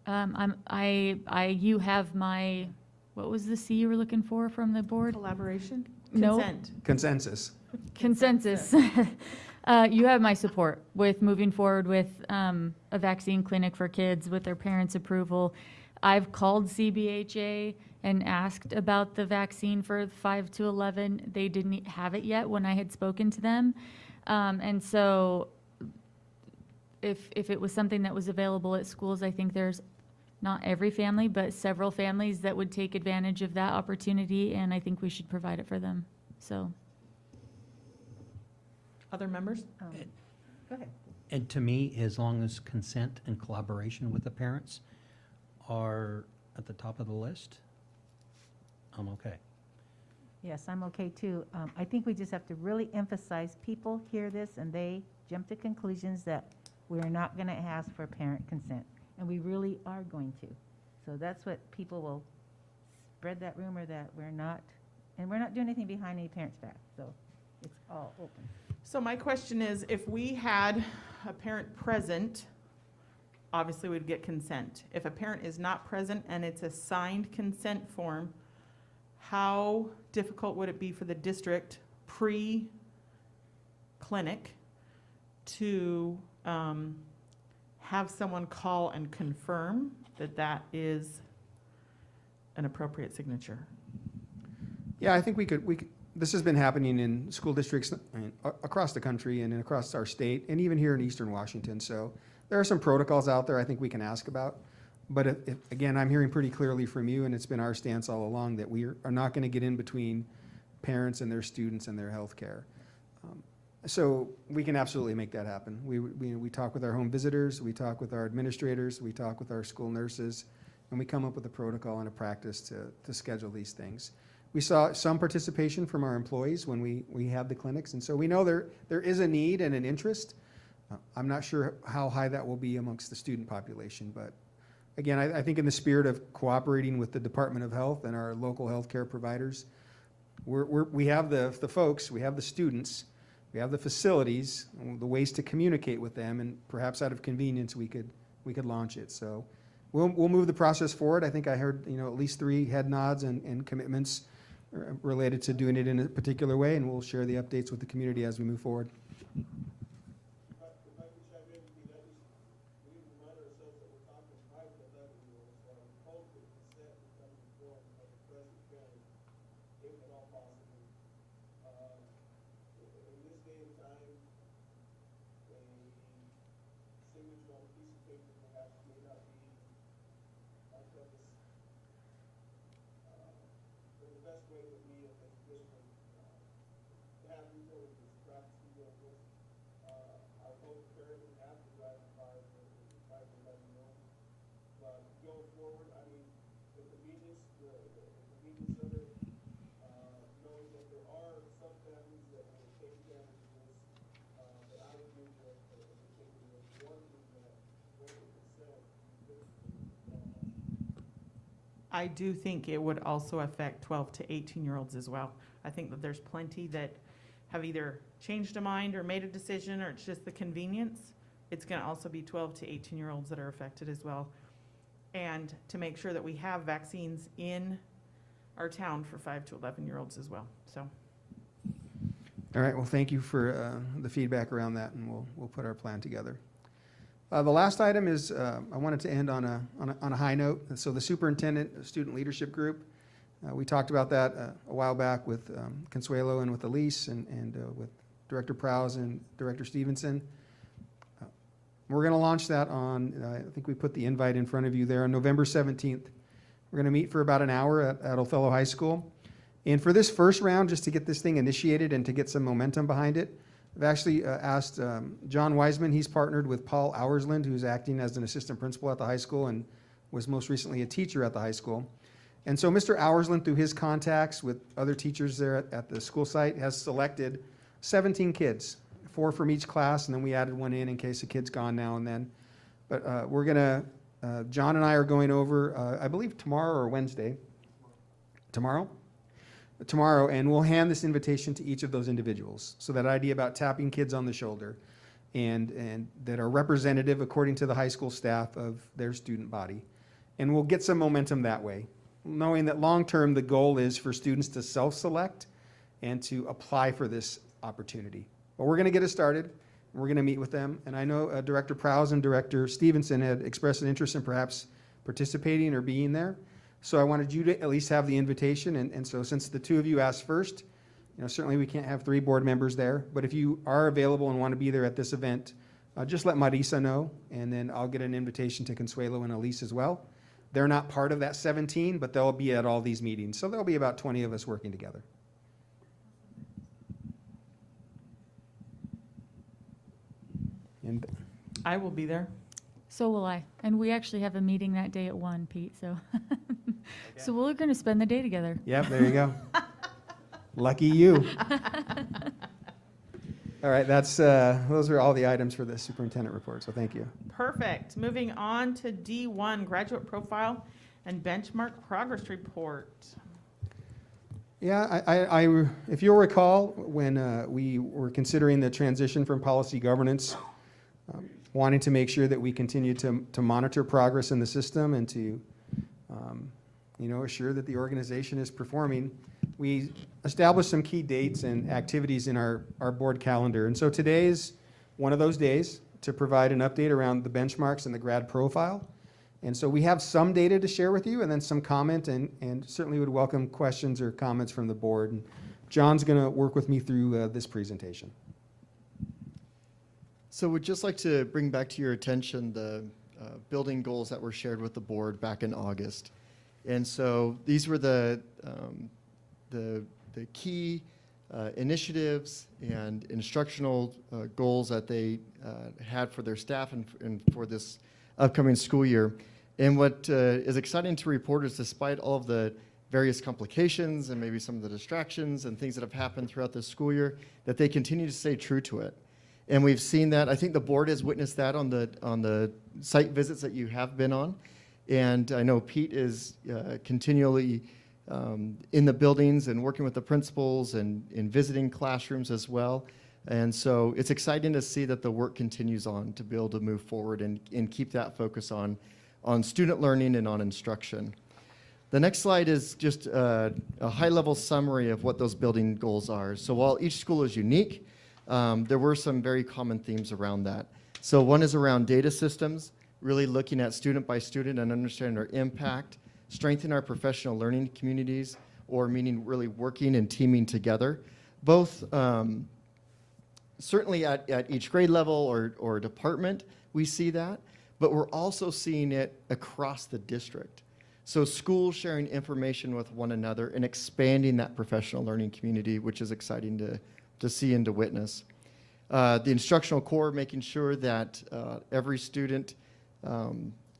you have my, what was the C you were looking for from the board? Collaboration? No. Consent. Consensus. Consensus. You have my support with moving forward with a vaccine clinic for kids with their parents' approval. I've called CBHA and asked about the vaccine for 5 to 11. They didn't have it yet when I had spoken to them. And so if it was something that was available at schools, I think there's not every family, but several families that would take advantage of that opportunity, and I think we should provide it for them. So. Other members? Go ahead. And to me, as long as consent and collaboration with the parents are at the top of the list, I'm okay. Yes, I'm okay too. I think we just have to really emphasize, people hear this and they jump to conclusions that we're not going to ask for parent consent. And we really are going to. So that's what people will spread that rumor that we're not, and we're not doing anything behind any parent's back. So it's all open. So my question is, if we had a parent present, obviously we'd get consent. If a parent is not present and it's a signed consent form, how difficult would it be for the district pre-clinic to have someone call and confirm that that is an appropriate signature? Yeah, I think we could, this has been happening in school districts across the country and across our state, and even here in Eastern Washington. So there are some protocols out there I think we can ask about. But if again, I'm hearing pretty clearly from you, and it's been our stance all along, that we are not going to get in between parents and their students and their health care. So we can absolutely make that happen. We talk with our home visitors, we talk with our administrators, we talk with our school nurses, and we come up with a protocol and a practice to schedule these things. We saw some participation from our employees when we have the clinics, and so we know there is a need and an interest. I'm not sure how high that will be amongst the student population, but again, I think in the spirit of cooperating with the Department of Health and our local healthcare providers, we have the folks, we have the students, we have the facilities, the ways to communicate with them, and perhaps out of convenience, we could launch it. So we'll move the process forward. I think I heard, at least 3 head nods and commitments related to doing it in a particular way, and we'll share the updates with the community as we move forward. If I could chime in, we need to remind ourselves that we're talking private 11-year-olds, so I would hope that consent becomes informed by the present parent, if at all possible. In this day and time, a signature on a piece of paper perhaps may not be our purpose. But the best way that we as a district have utilities, practice vehicles, I hope the parent would have to drive a car for 11-year-olds. But going forward, I mean, the convenience center, knowing that there are some families that will take advantage of this, but I agree with the particular one that waiver consent. I do think it would also affect 12 to 18-year-olds as well. I think that there's plenty that have either changed a mind or made a decision, or it's just the convenience. It's going to also be 12 to 18-year-olds that are affected as well. And to make sure that we have vaccines in our town for 5 to 11-year-olds as well. So All right, well, thank you for the feedback around that, and we'll put our plan together. The last item is, I wanted to end on a high note. So the Superintendent Student Leadership Group, we talked about that a while back with Consuelo and with Elise and with Director Prowse and Director Stevenson. We're going to launch that on, I think we put the invite in front of you there, on November 17th. We're going to meet for about an hour at Othello High School. And for this first round, just to get this thing initiated and to get some momentum behind it, I've actually asked John Wiseman. He's partnered with Paul Auersland, who's acting as an assistant principal at the high school and was most recently a teacher at the high school. And so Mr. Auersland, through his contacts with other teachers there at the school site, has selected 17 kids, 4 from each class, and then we added 1 in case a kid's gone now and then. But we're going to, John and I are going over, I believe tomorrow or Wednesday. Tomorrow, and we'll hand this invitation to each of those individuals. So that idea about tapping kids on the shoulder and that are representative, according to the high school staff, of their student body. And we'll get some momentum that way, knowing that long-term the goal is for students to self-select and to apply for this opportunity. But we're going to get it started. We're going to meet with them. And I know Director Prowse and Director Stevenson had expressed an interest in perhaps participating or being there. So I wanted you to at least have the invitation. And so since the 2 of you asked first, certainly we can't have 3 board members there. But if you are available and want to be there at this event, just let Marisa know, and then I'll get an invitation to Consuelo and Elise as well. They're not part of that 17, but they'll be at all these meetings. So there'll be about 20 of us working together. And I will be there. So will I. And we actually have a meeting that day at 1, Pete, so. So we're going to spend the day together. yep, there you go. Lucky you. All right, those are all the items for the superintendent report, so thank you. Perfect. Moving on to D1, graduate profile and benchmark progress report. Yeah, if you'll recall, when we were considering the transition from policy governance, wanting to make sure that we continue to monitor progress in the system and to assure that the organization is performing, we established some key dates and activities in our board calendar. And so today is one of those days to provide an update around the benchmarks and the grad profile. And so we have some data to share with you and then some comment, and certainly would welcome questions or comments from the board. And John's going to work with me through this presentation. So we'd just like to bring back to your attention the building goals that were shared with the board back in August. And so these were the key initiatives and instructional goals that they had for their staff and for this upcoming school year. And what is exciting to report is, despite all of the various complications and maybe some of the distractions and things that have happened throughout this school year, that they continue to stay true to it. And we've seen that. I think the board has witnessed that on the site visits that you have been on. And I know Pete is continually in the buildings and working with the principals and visiting classrooms as well. And so it's exciting to see that the work continues on to be able to move forward and keep that focus on student learning and on instruction. The next slide is just a high-level summary of what those building goals are. So while each school is unique, there were some very common themes around that. So one is around data systems, really looking at student by student and understanding their impact, strengthen our professional learning communities, or meaning really working and teaming together, both certainly at each grade level or department, we see that, but we're also seeing it across the district. So schools sharing information with one another and expanding that professional learning community, which is exciting to see and to witness. The instructional core, making sure that every student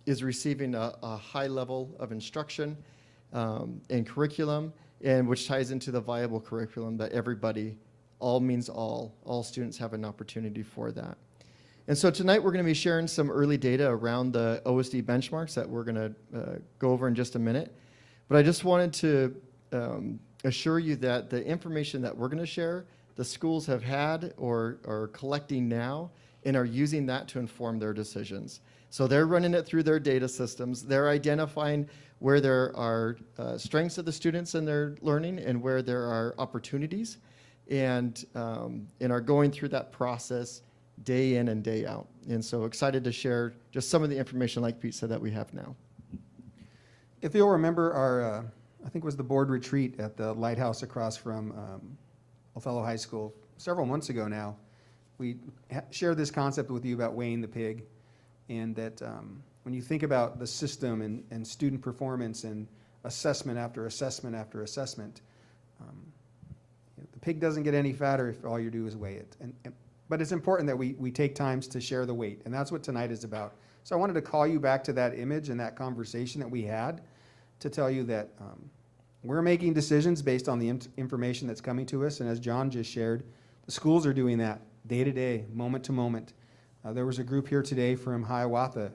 is receiving a high level of instruction and curriculum, and which ties into the viable curriculum that everybody, all means all students have an opportunity for that. And so tonight we're going to be sharing some early data around the OSD benchmarks that we're going to go over in just a minute. But I just wanted to assure you that the information that we're going to share, the schools have had or are collecting now and are using that to inform their decisions. So they're running it through their data systems. They're identifying where there are strengths of the students in their learning and where there are opportunities, and are going through that process day in and day out. And so excited to share just some of the information, like Pete said, that we have now. If you'll remember our, I think it was the board retreat at the lighthouse across from Othello High School several months ago now, we shared this concept with you about weighing the pig, and that when you think about the system and student performance and assessment after assessment after assessment, the pig doesn't get any fatter if all you do is weigh it. But it's important that we take times to share the weight, and that's what tonight is about. So I wanted to call you back to that image and that conversation that we had to tell you that we're making decisions based on the information that's coming to us, and as John just shared, the schools are doing that day to day, moment to moment. There was a group here today from Hiawatha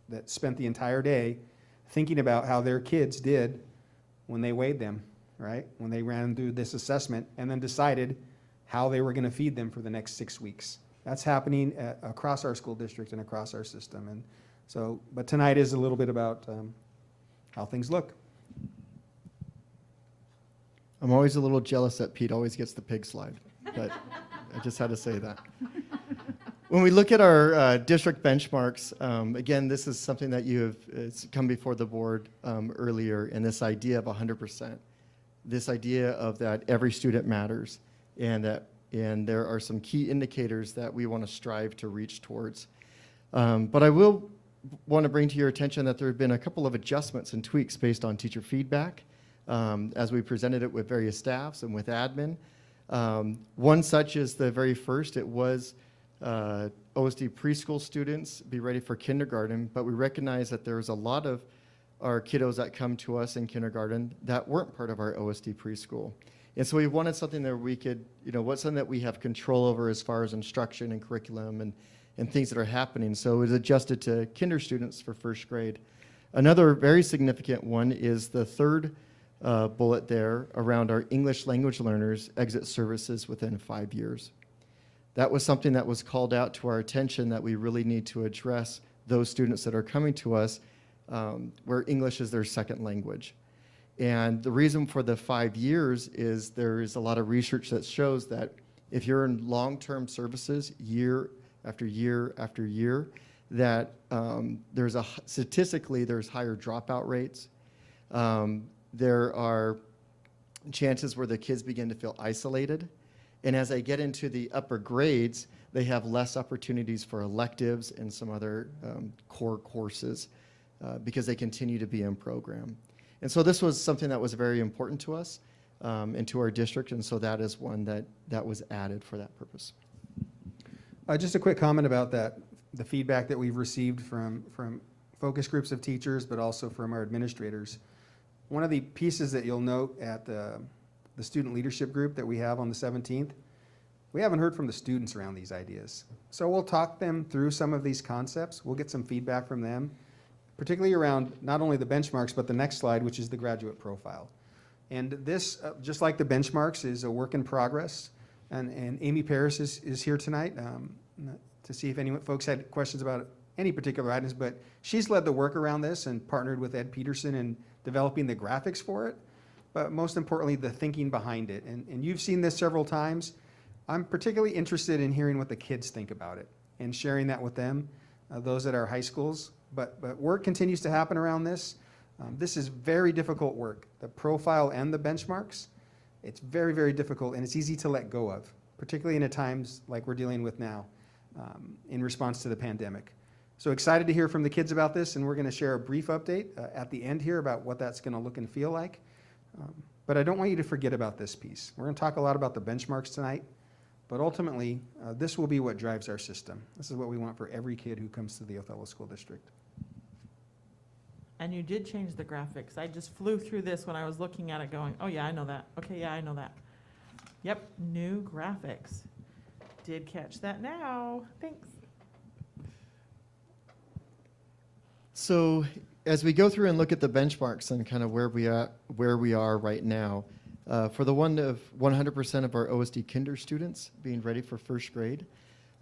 that spent the entire day thinking about how their kids did when they weighed them, right? When they ran through this assessment and then decided how they were going to feed them for the next 6 weeks. That's happening across our school district and across our system. And so, but tonight is a little bit about how things look. I'm always a little jealous that Pete always gets the pig slide, but I just had to say that. When we look at our district benchmarks, again, this is something that you have come before the board earlier, and this idea of 100%, this idea of that every student matters, and there are some key indicators that we want to strive to reach towards. But I will want to bring to your attention that there have been a couple of adjustments and tweaks based on teacher feedback as we presented it with various staffs and with admin. One such is the very first. It was OSD preschool students be ready for kindergarten, but we recognize that there's a lot of our kiddos that come to us in kindergarten that weren't part of our OSD preschool. And so we wanted something that we could, what's something that we have control over as far as instruction and curriculum and things that are happening. So it was adjusted to kinder students for first grade. Another very significant one is the third bullet there around our English language learners exit services within 5 years. That was something that was called out to our attention, that we really need to address those students that are coming to us where English is their second language. And the reason for the 5 years is there is a lot of research that shows that if you're in long-term services year after year after year, that statistically there's higher dropout rates. There are chances where the kids begin to feel isolated. And as they get into the upper grades, they have less opportunities for electives and some other core courses because they continue to be in program. And so this was something that was very important to us and to our district, and so that is one that was added for that purpose. Just a quick comment about that, the feedback that we've received from focus groups of teachers, but also from our administrators. One of the pieces that you'll note at the student leadership group that we have on the 17th, we haven't heard from the students around these ideas. So we'll talk them through some of these concepts. We'll get some feedback from them. particularly around not only the benchmarks, but the next slide, which is the graduate profile. And this, just like the benchmarks, is a work in progress. And Amy Paris is here tonight to see if any folks had questions about any particular items, but she's led the work around this and partnered with Ed Peterson in developing the graphics for it, but most importantly, the thinking behind it. And you've seen this several times. I'm particularly interested in hearing what the kids think about it and sharing that with them, those at our high schools. But work continues to happen around this. This is very difficult work, the profile and the benchmarks. It's very, very difficult, and it's easy to let go of, particularly in a times like we're dealing with now in response to the pandemic. So excited to hear from the kids about this, and we're going to share a brief update at the end here about what that's going to look and feel like. But I don't want you to forget about this piece. We're going to talk a lot about the benchmarks tonight, but ultimately, this will be what drives our system. This is what we want for every kid who comes to the Othello School District. And you did change the graphics. I just flew through this when I was looking at it going, oh yeah, I know that. Okay, yeah, I know that. Yep, new graphics. Did catch that now. Thanks. So as we go through and look at the benchmarks and kind of where we are right now, for the 100% of our OSD kinder students being ready for first grade,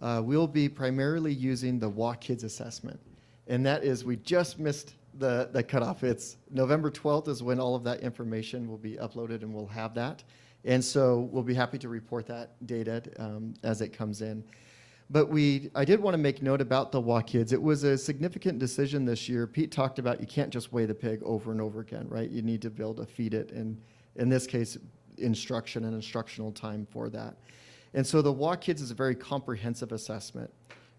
we'll be primarily using the WA Kids assessment. And that is, we just missed the cutoff. It's November 12th is when all of that information will be uploaded, and we'll have that. And so we'll be happy to report that data as it comes in. But I did want to make note about the WA Kids. It was a significant decision this year. Pete talked about you can't just weigh the pig over and over again, right? You need to be able to feed it, and in this case, instruction and instructional time for that. And so the WA Kids is a very comprehensive assessment.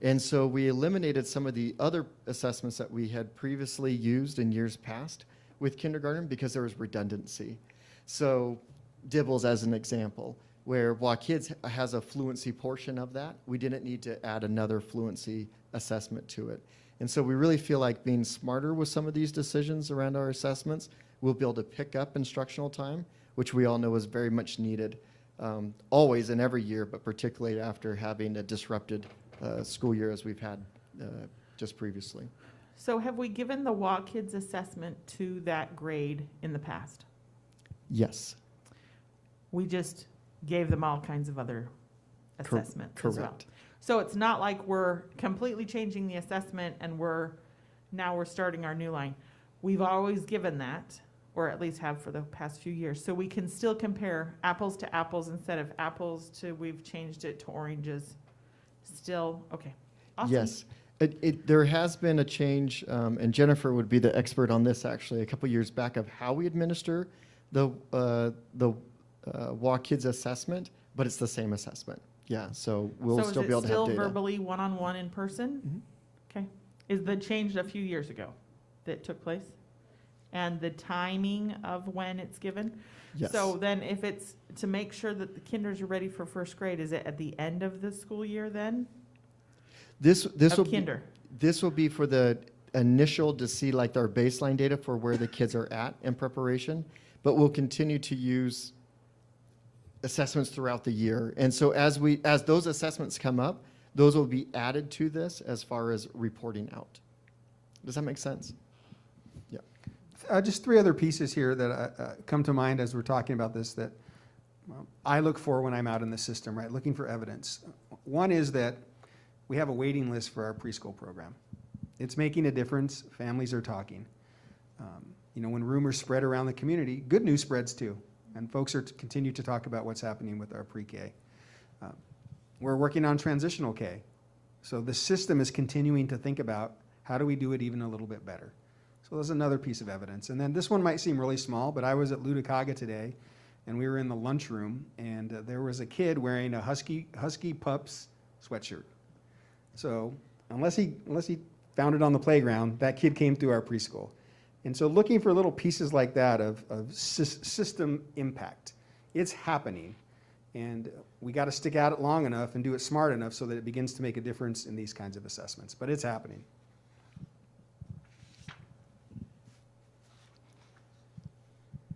And so we eliminated some of the other assessments that we had previously used in years past with kindergarten because there was redundancy. So Dibbles as an example, where WA Kids has a fluency portion of that, we didn't need to add another fluency assessment to it. And so we really feel like being smarter with some of these decisions around our assessments, we'll be able to pick up instructional time, which we all know is very much needed always and every year, but particularly after having a disrupted school year as we've had just previously. So have we given the WA Kids assessment to that grade in the past? Yes. We just gave them all kinds of other assessments as well. Correct. So it's not like we're completely changing the assessment and now we're starting our new line. We've always given that, or at least have for the past few years. So we can still compare apples to apples instead of apples to, we've changed it to oranges. Still, okay. Awesome. Yes. There has been a change, and Jennifer would be the expert on this actually, a couple years back, of how we administer the WA Kids assessment, but it's the same assessment. Yeah, so we'll still be able to have data. So is it still verbally one-on-one in person? Mm-hmm. Okay. Is the change a few years ago that took place? And the timing of when it's given? Yes. So then if it's to make sure that the kinders are ready for first grade, is it at the end of the school year then? This will kinder. This will be for the initial to see like our baseline data for where the kids are at in preparation, but we'll continue to use assessments throughout the year. And so as those assessments come up, those will be added to this as far as reporting out. Does that make sense? Yeah. Just three other pieces here that come to mind as we're talking about this that I look for when I'm out in the system, right, looking for evidence. One is that we have a waiting list for our preschool program. It's making a difference. Families are talking. When rumors spread around the community, good news spreads too. And folks are continue to talk about what's happening with our pre-K. We're working on transitional K. So the system is continuing to think about how do we do it even a little bit better. So there's another piece of evidence. And then this one might seem really small, but I was at Ludicaga today, and we were in the lunchroom, and there was a kid wearing a Husky Pups sweatshirt. So unless he found it on the playground, that kid came through our preschool. And so looking for little pieces like that of system impact, it's happening. And we got to stick at it long enough and do it smart enough so that it begins to make a difference in these kinds of assessments. But it's happening.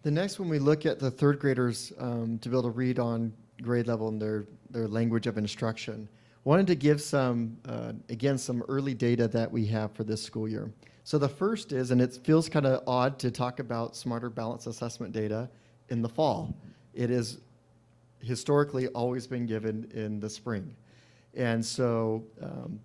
The next one, we look at the third graders to be able to read on grade level and their language of instruction. Wanted to give some, again, some early data that we have for this school year. So the first is, and it feels kind of odd to talk about smarter balanced assessment data in the fall. It is historically always been given in the spring. And so,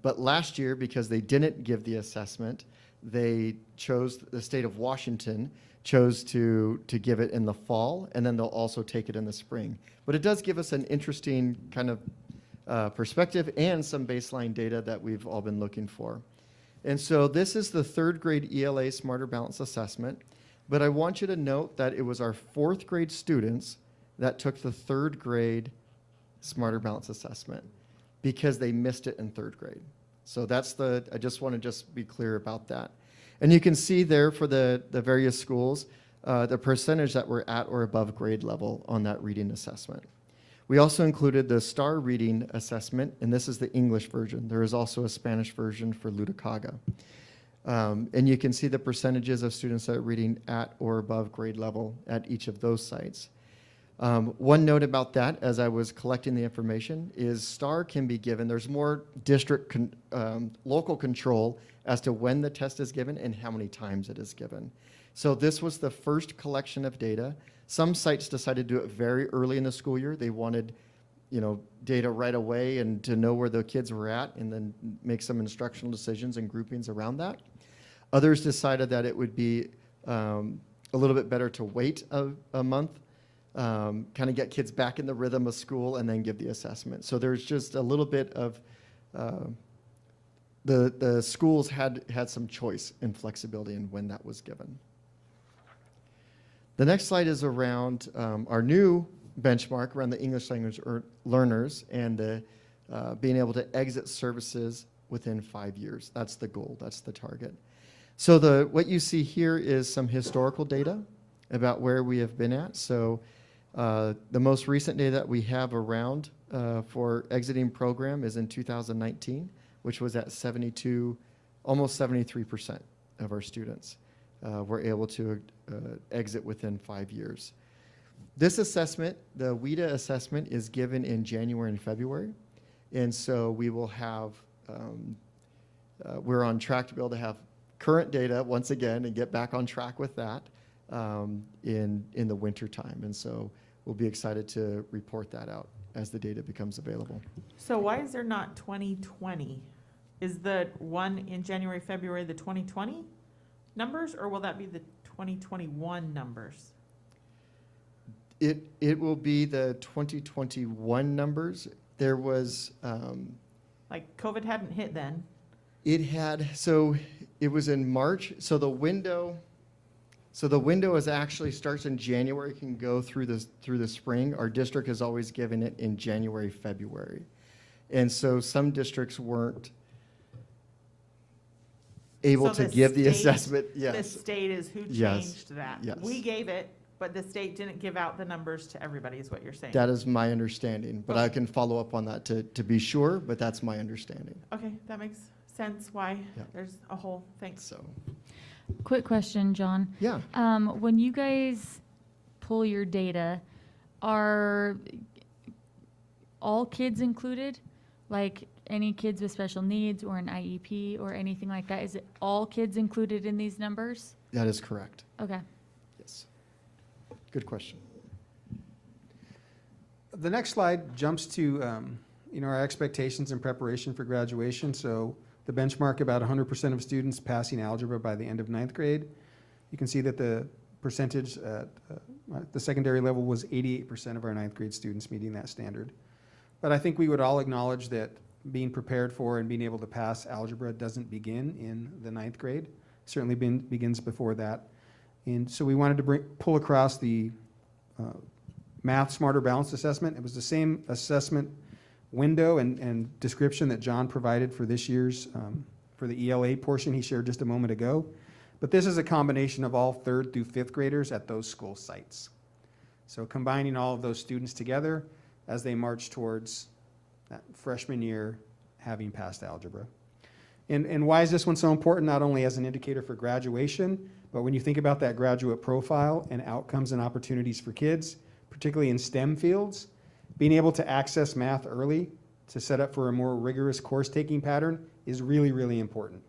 but last year, because they didn't give the assessment, they chose, the state of Washington chose to give it in the fall, and then they'll also take it in the spring. But it does give us an interesting kind of perspective and some baseline data that we've all been looking for. And so this is the third grade ELA Smarter Balanced Assessment, but I want you to note that it was our fourth grade students that took the third grade Smarter Balanced Assessment because they missed it in third grade. So that's I just want to just be clear about that. And you can see there for the various schools, the percentage that were at or above grade level on that reading assessment. We also included the STAR reading assessment, and this is the English version. There is also a Spanish version for Ludocaga. And you can see the percentages of students that are reading at or above grade level at each of those sites. One note about that, as I was collecting the information, is STAR can be given. There's more district local control as to when the test is given and how many times it is given. So this was the first collection of data. Some sites decided to do it very early in the school year. They wanted, data right away and to know where the kids were at and then make some instructional decisions and groupings around that. Others decided that it would be a little bit better to wait a month, kind of get kids back in the rhythm of school and then give the assessment. So there's just a little bit of, the schools had some choice and flexibility in when that was given. The next slide is around our new benchmark around the English language learners and being able to exit services within 5 years. That's the goal, that's the target. So what you see here is some historical data about where we have been at. So the most recent data that we have around for exiting program is in 2019, which was at 72, almost 73% of our students were able to exit within 5 years. This assessment, the WIDA assessment, is given in January and February. And so we will have, we're on track to be able to have current data once again and get back on track with that in the winter time. And so we'll be excited to report that out as the data becomes available. So why is there not 2020? Is the one in January, February the 2020 numbers, or will that be the 2021 numbers? It will be the 2021 numbers. There was Like COVID hadn't hit then. it had, so it was in March. So the window is actually starts in January, can go through the spring. Our district has always given it in January, February. And so some districts weren't able So to the give the state- assessment. The Yes. state is who Yes. changed that. Yes. We gave it, but the state didn't give out the numbers to everybody, is what you're saying. That is my understanding, but I Okay. can follow up on that to be sure, but that's my understanding. Okay, that makes sense why Yeah. there's a hole. Thanks. So, Quick question, John. yeah. When you guys pull your data, are all kids included? Like any kids with special needs or an IEP or anything like that? Is it all kids included in these numbers? That is correct. Okay. Yes. Good question. The next slide jumps to, our expectations in preparation for graduation. So the benchmark, about 100% of students passing algebra by the end of ninth grade. You can see that the percentage at the secondary level was 88% of our ninth grade students meeting that standard. But I think we would all acknowledge that being prepared for and being able to pass algebra doesn't begin in the ninth grade. Certainly begins before that. And so we wanted to pull across the Math Smarter Balanced Assessment. It was the same assessment window and description that John provided for this year's, for the ELA portion he shared just a moment ago. But this is a combination of all 3rd through 5th graders at those school sites. So combining all of those students together as they march towards that freshman year having passed algebra. And why is this one so important? Not only as an indicator for graduation, but when you think about that graduate profile and outcomes and opportunities for kids, particularly in STEM fields, being able to access math early to set up for a more rigorous course-taking pattern is really, really important.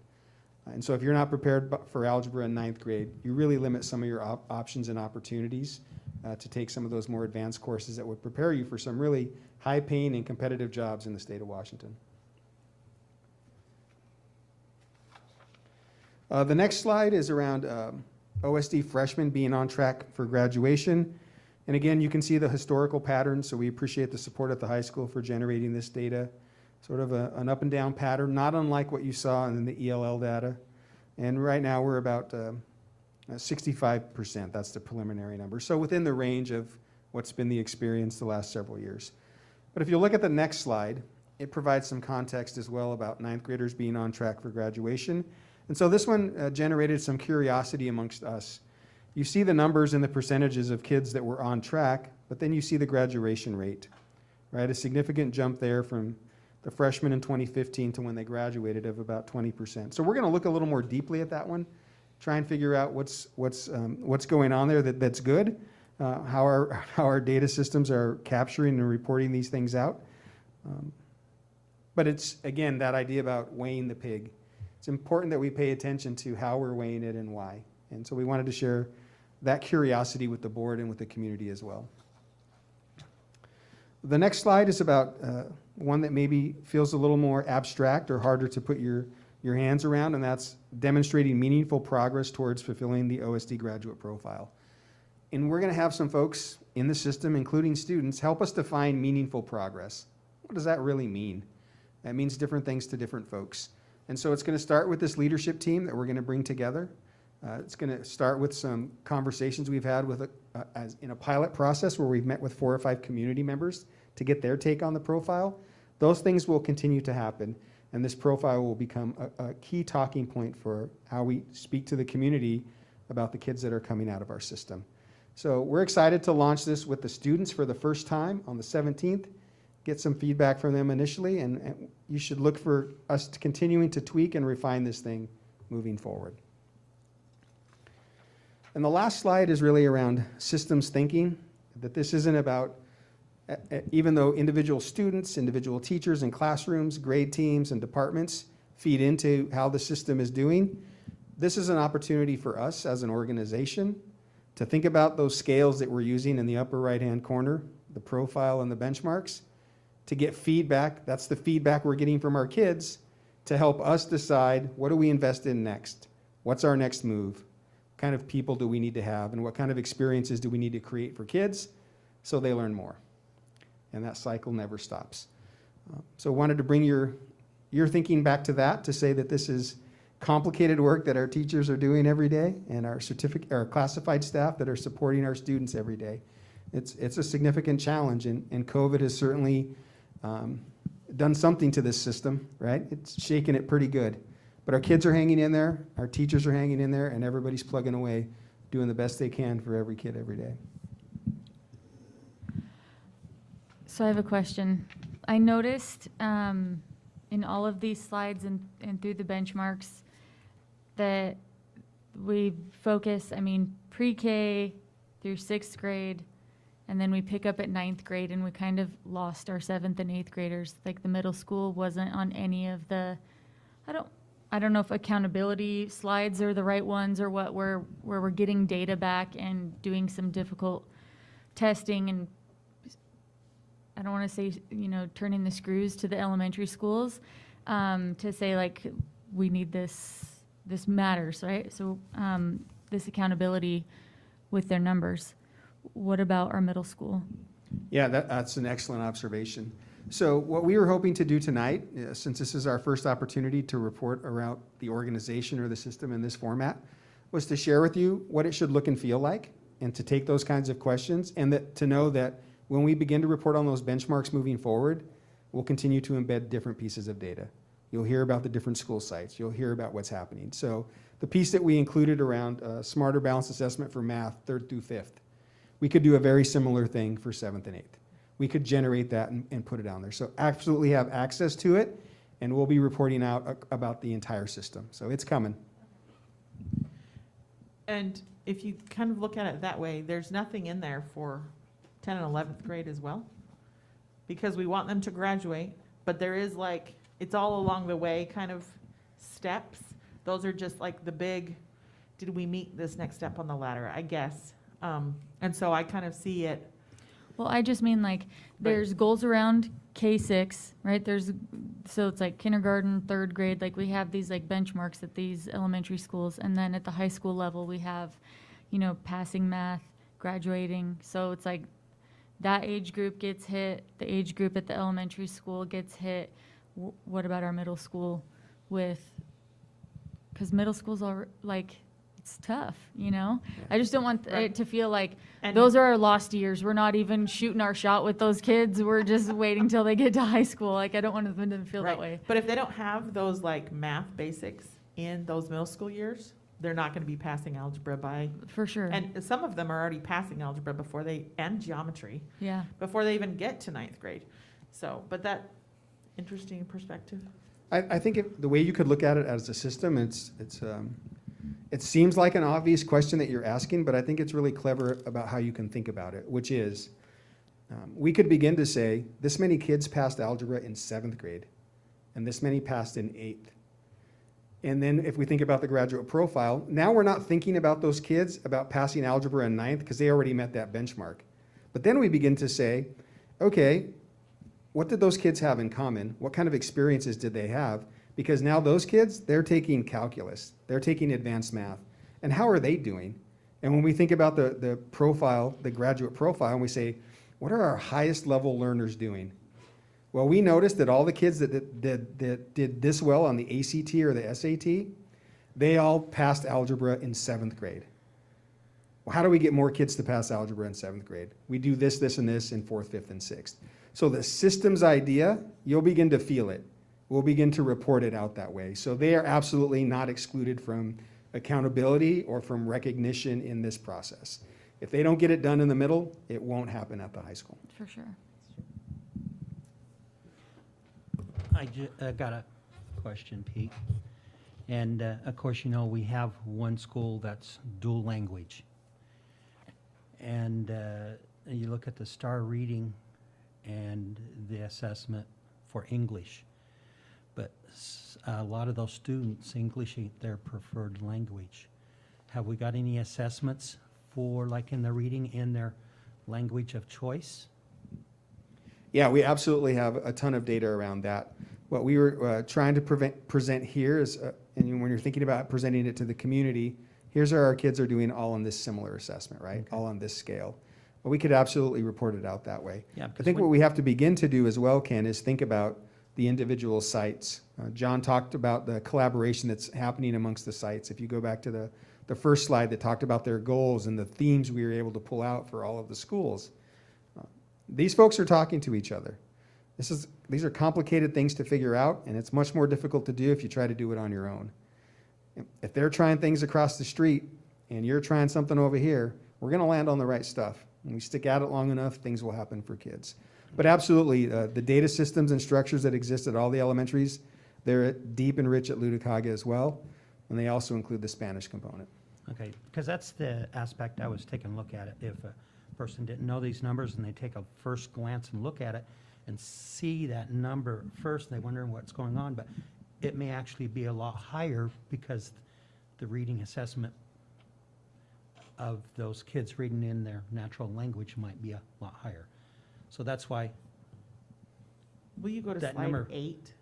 And so if you're not prepared for algebra in 9th grade, you really limit some of your options and opportunities to take some of those more advanced courses that would prepare you for some really high-paying and competitive jobs in the state of Washington. The next slide is around OSD freshmen being on track for graduation. And again, you can see the historical pattern, so we appreciate the support at the high school for generating this data. Sort of an up and down pattern, not unlike what you saw in the ELL data. And right now we're about 65%, that's the preliminary number. So within the range of what's been the experience the last several years. But if you look at the next slide, it provides some context as well about 9th graders being on track for graduation. And so this one generated some curiosity amongst us. You see the numbers and the percentages of kids that were on track, but then you see the graduation rate, right? A significant jump there from the freshmen in 2015 to when they graduated of about 20%. So we're going to look a little more deeply at that one, try and figure out what's going on there that's good, how our data systems are capturing and reporting these things out. But it's, again, that idea about weighing the pig. It's important that we pay attention to how we're weighing it and why. And so we wanted to share that curiosity with the board and with the community as well. The next slide is about one that maybe feels a little more abstract or harder to put your hands around, and that's demonstrating meaningful progress towards fulfilling the OSD graduate profile. And we're going to have some folks in the system, including students, help us define meaningful progress. What does that really mean? That means different things to different folks. And so it's going to start with this leadership team that we're going to bring together. It's going to start with some conversations we've had with in a pilot process where we've met with 4 or 5 community members to get their take on the profile. Those things will continue to happen, and this profile will become a key talking point for how we speak to the community about the kids that are coming out of our system. So we're excited to launch this with the students for the first time on the 17th, get some feedback from them initially, and you should look for us continuing to tweak and refine this thing moving forward. And the last slide is really around systems thinking, that this isn't about, even though individual students, individual teachers and classrooms, grade teams and departments feed into how the system is doing, this is an opportunity for us as an organization to think about those scales that we're using in the upper right-hand corner, the profile and the benchmarks, to get feedback. That's the feedback we're getting from our kids to help us decide, what do we invest in next? What's our next move? What kind of people do we need to have, and what kind of experiences do we need to create for kids so they learn more? And that cycle never stops. So wanted to bring your thinking back to that, to say that this is complicated work that our teachers are doing every day, and our classified staff that are supporting our students every day. It's a significant challenge, and COVID has certainly done something to this system, right? It's shaken it pretty good. But our kids are hanging in there, our teachers are hanging in there, and everybody's plugging away, doing the best they can for every kid every day. So I have a question. I noticed in all of these slides and through the benchmarks that we focus, pre-K through 6th grade, and then we pick up at 9th grade, and we kind of lost our 7th and 8th graders. Like the middle school wasn't on any of the, I don't know if accountability slides are the right ones or what, where we're getting data back and doing some difficult testing, and I don't want to say, turning the screws to the elementary schools to say, like, we need this matters, right? So this accountability with their numbers. What about our middle school? Yeah, that's an excellent observation. So what we were hoping to do tonight, since this is our first opportunity to report around the organization or the system in this format, was to share with you what it should look and feel like, and to take those kinds of questions, and to know that when we begin to report on those benchmarks moving forward, we'll continue to embed different pieces of data. You'll hear about the different school sites. You'll hear about what's happening. So the piece that we included around smarter balanced assessment for math, 3rd through 5th, we could do a very similar thing for 7th and 8th. We could generate that and put it down there. So absolutely have access to it, and we'll be reporting out about the entire system. So it's coming. And if you kind of look at it that way, there's nothing in there for 10th and 11th grade as well? Because we want them to graduate, but there is like, it's all along the way kind of steps. Those are just like the big, did we meet this next step on the ladder, I guess. And so I kind of see it, Well, I just mean like, there's goals around K-6, right? So it's like kindergarten, third grade, like we have these like benchmarks at these elementary schools. And then at the high school level, we have, passing math, graduating. So it's like that age group gets hit, the age group at the elementary school gets hit. What about our middle school because middle school's all like, it's tough, I just don't want it to feel like and those are our lost years. We're not even shooting our shot with those kids. We're just waiting till they get to high school. Like, I don't want them to feel that right. way. But if they don't have those like math basics in those middle school years, they're not going to be passing algebra by, For sure. and some of them are already passing algebra and geometry Yeah. before they even get to ninth grade. So, but that, interesting perspective. I think the way you could look at it as a system, it seems like an obvious question that you're asking, but I think it's really clever about how you can think about it, which is, we could begin to say, this many kids passed algebra in 7th grade, and this many passed in 8th. And then if we think about the graduate profile, now we're not thinking about those kids about passing algebra in 9th because they already met that benchmark. But then we begin to say, okay, what did those kids have in common? What kind of experiences did they have? Because now those kids, they're taking calculus, they're taking advanced math. And how are they doing? And when we think about the profile, the graduate profile, and we say, what are our highest level learners doing? Well, we noticed that all the kids that did this well on the ACT or the SAT, they all passed algebra in 7th grade. Well, how do we get more kids to pass algebra in 7th grade? We do this, this, and this in 4th, 5th, and 6th. So the systems idea, you'll begin to feel it. We'll begin to report it out that way. So they are absolutely not excluded from accountability or from recognition in this process. If they don't get it done in the middle, it won't happen at the high school. For sure. I got a question, Pete. And of course, we have one school that's dual language. And you look at the star reading and the assessment for English. But a lot of those students, English ain't their preferred language. Have we got any assessments for, like in the reading, in their language of choice? Yeah, we absolutely have a ton of data around that. What we were trying to present here is, and when you're thinking about presenting it to the community, here's how our kids are doing all on this similar assessment, right? Okay. All on this scale. Well, we could absolutely report it out that way. Yeah, I think what we have to begin to do as well, Ken, is think about the individual sites. John talked about the collaboration that's happening amongst the sites. If you go back to the first slide that talked about their goals and the themes we were able to pull out for all of the schools, these folks are talking to each other. These are complicated things to figure out, and it's much more difficult to do if you try to do it on your own. If they're trying things across the street and you're trying something over here, we're going to land on the right stuff. When we stick at it long enough, things will happen for kids. But absolutely, the data systems and structures that exist at all the elementaries, they're deep and rich at Ludwig as well, and they also include the Spanish component. Okay, because that's the aspect I was taking a look at it. If a person didn't know these numbers and they take a first glance and look at it and see that number first, they're wondering what's going on, but it may actually be a lot higher because the reading assessment of those kids reading in their natural language might be a lot higher. So that's why Will you go to That slide number- 8?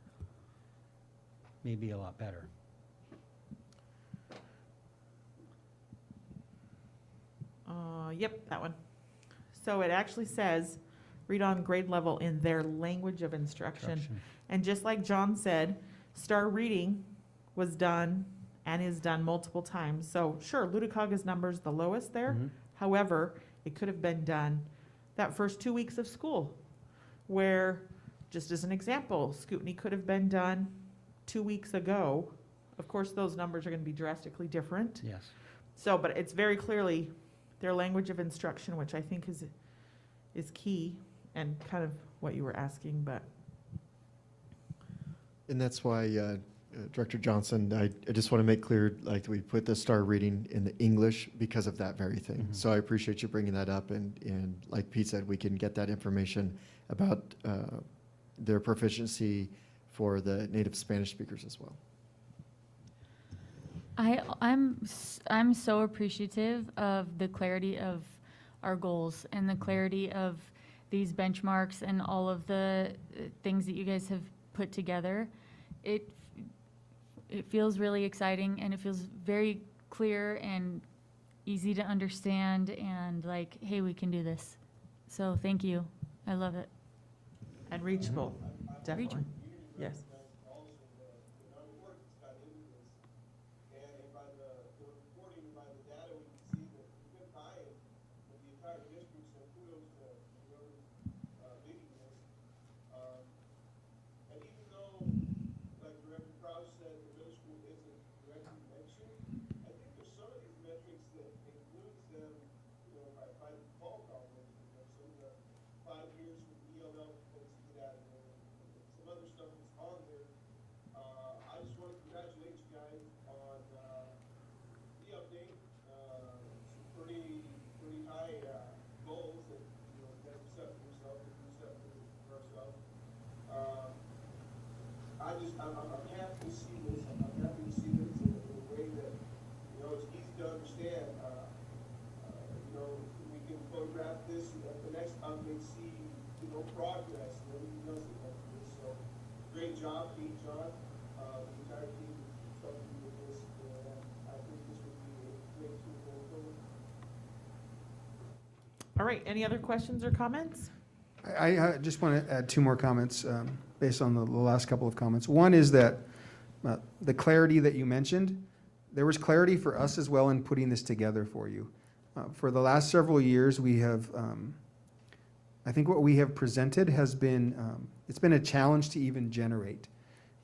may be a lot better. Yep, that one. So it actually says, read on grade level in their language of instruction. And just like John said, star reading was done and is done multiple times. So sure, Ludwig's number's the lowest there. Mhm. However, it could have been done that first 2 weeks of school, where, just as an example, Scootney could have been done 2 weeks ago. Of course, those numbers are going to be drastically different. Yes. So, but it's very clearly their language of instruction, which I think is key and kind of what you were asking, but. And that's why, Director Johnson, I just want to make clear, like, we put the star reading in the English because of that very thing. Mhm. So I appreciate you bringing that up, and like Pete said, we can get that information about their proficiency for the native Spanish speakers as well. I'm so appreciative of the clarity of our goals and the clarity of these benchmarks and all of the things that you guys have put together. It feels really exciting, and it feels very clear and easy to understand, and like, hey, we can do this. So thank you. I love it. And reachable, definitely. Yes. I'm happy to see this. I'm happy to see this in a way that, it's easy to understand. We can photograph this, and at the next update, see, progress and everything else that comes with this. So, great job, Pete, John, the entire team helping with this. And I think this would be a great tool going forward. All right, any other questions or comments? I just want to add two more comments based on the last couple of comments. One is that the clarity that you mentioned, there was clarity for us as well in putting this together for you. For the last several years, we have, I think what we have presented has been, it's been a challenge to even generate.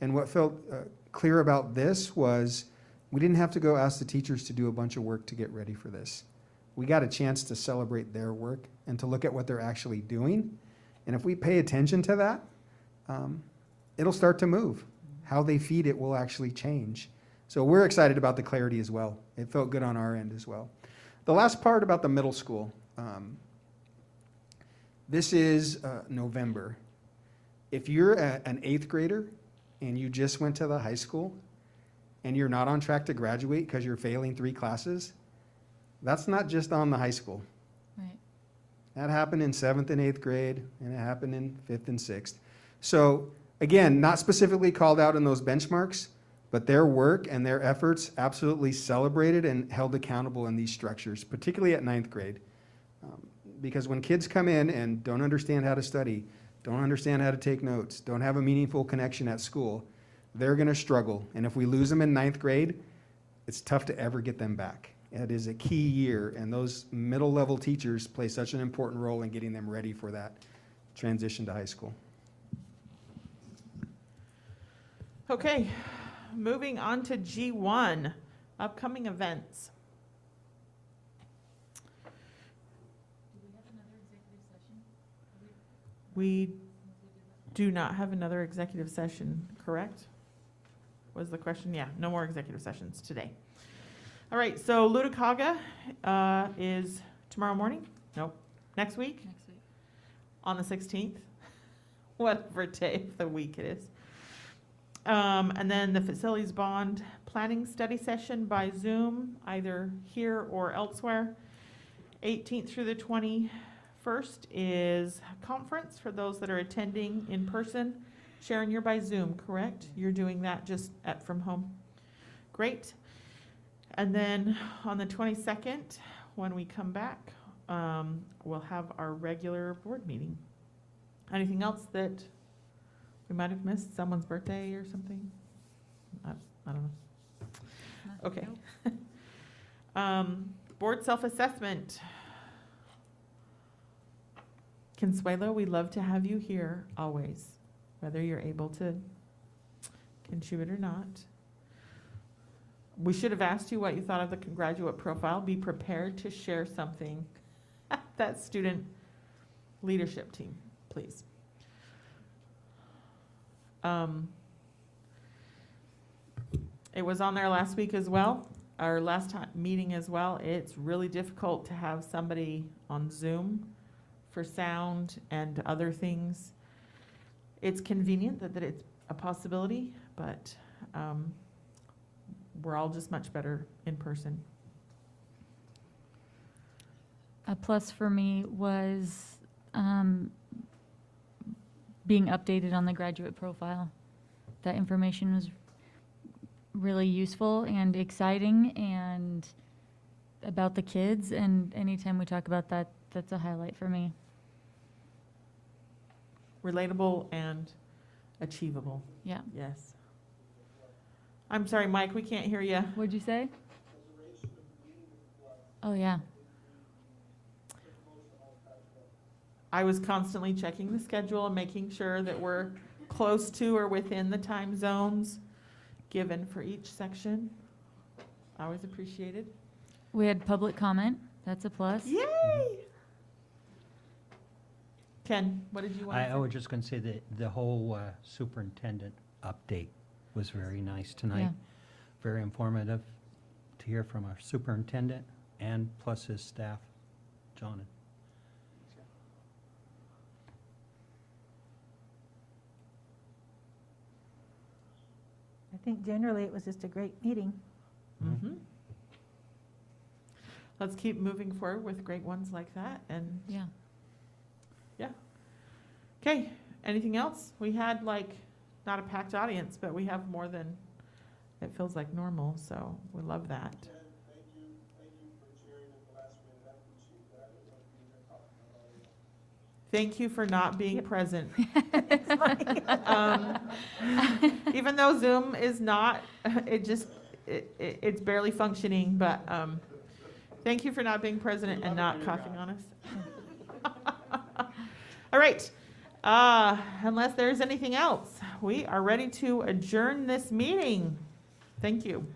And what felt clear about this was we didn't have to go ask the teachers to do a bunch of work to get ready for this. We got a chance to celebrate their work and to look at what they're actually doing. And if we pay attention to that, it'll start to move. How they feed it will actually change. So we're excited about the clarity as well. It felt good on our end as well. The last part about the middle school. This is November. If you're an 8th grader and you just went to the high school and you're not on track to graduate because you're failing 3 classes, that's not just on the high school. Right. That happened in 7th and 8th grade, and it happened in 5th and 6th. So again, not specifically called out in those benchmarks, but their work and their efforts absolutely celebrated and held accountable in these structures, particularly at 9th grade. Because when kids come in and don't understand how to study, don't understand how to take notes, don't have a meaningful connection at school, they're gonna struggle. And if we lose them in 9th grade, it's tough to ever get them back. It is a key year, and those middle level teachers play such an important role in getting them ready for that transition to high school. Okay, moving on to G1, upcoming events. We do not have another executive session, correct? Was the question? Yeah, no more executive sessions today. All right, so Ludwikaga is tomorrow morning? Nope. Next week? Next week. On the 16th? Whatever day of the week it is. And then the facilities bond planning study session by Zoom, either here or elsewhere. 18th through the 21st is conference for those that are attending in person. Sharon, you're by Zoom, correct? You're doing that just from home? Great. And then on the 22nd, when we come back, we'll have our regular board meeting. Anything else that we might have missed? Someone's birthday or something? I don't know. Okay. Board self-assessment. Consuelo, we love to have you here always, whether you're able to contribute or not. We should have asked you what you thought of the graduate profile. Be prepared to share something. That student leadership team, please. It was on there last week as well, our last meeting as well. It's really difficult to have somebody on Zoom for sound and other things. it's convenient that it's a possibility, but we're all just much better in person. A plus for me was being updated on the graduate profile. That information was really useful and exciting and about the kids, and anytime we talk about that, that's a highlight for me. Relatable and achievable. Yeah. Yes. I'm sorry, Mike, we can't hear you. What'd you say? Oh, yeah. I was constantly checking the schedule and making sure that we're close to or within the time zones given for each section. Always appreciated. We had public comment. That's a plus. Yay! Ken, what did you want to I say? was just going to say that the whole superintendent update was very nice tonight. Yeah. Very informative to hear from our superintendent and plus his staff, John. I think generally it was just a great meeting. Mhm. Let's keep moving forward with great ones like that. And Yeah. okay, anything else? We had not a packed audience, but we have more than it feels like normal, so we love that. Ted, thank you for sharing at the last minute. I appreciate that. It was being there talking about all that. Thank you for not being Yep. present. Even though Zoom is not, it's barely functioning, but thank you for not being present and not coughing on us. All right, unless there's anything else, we are ready to adjourn this meeting. Thank you.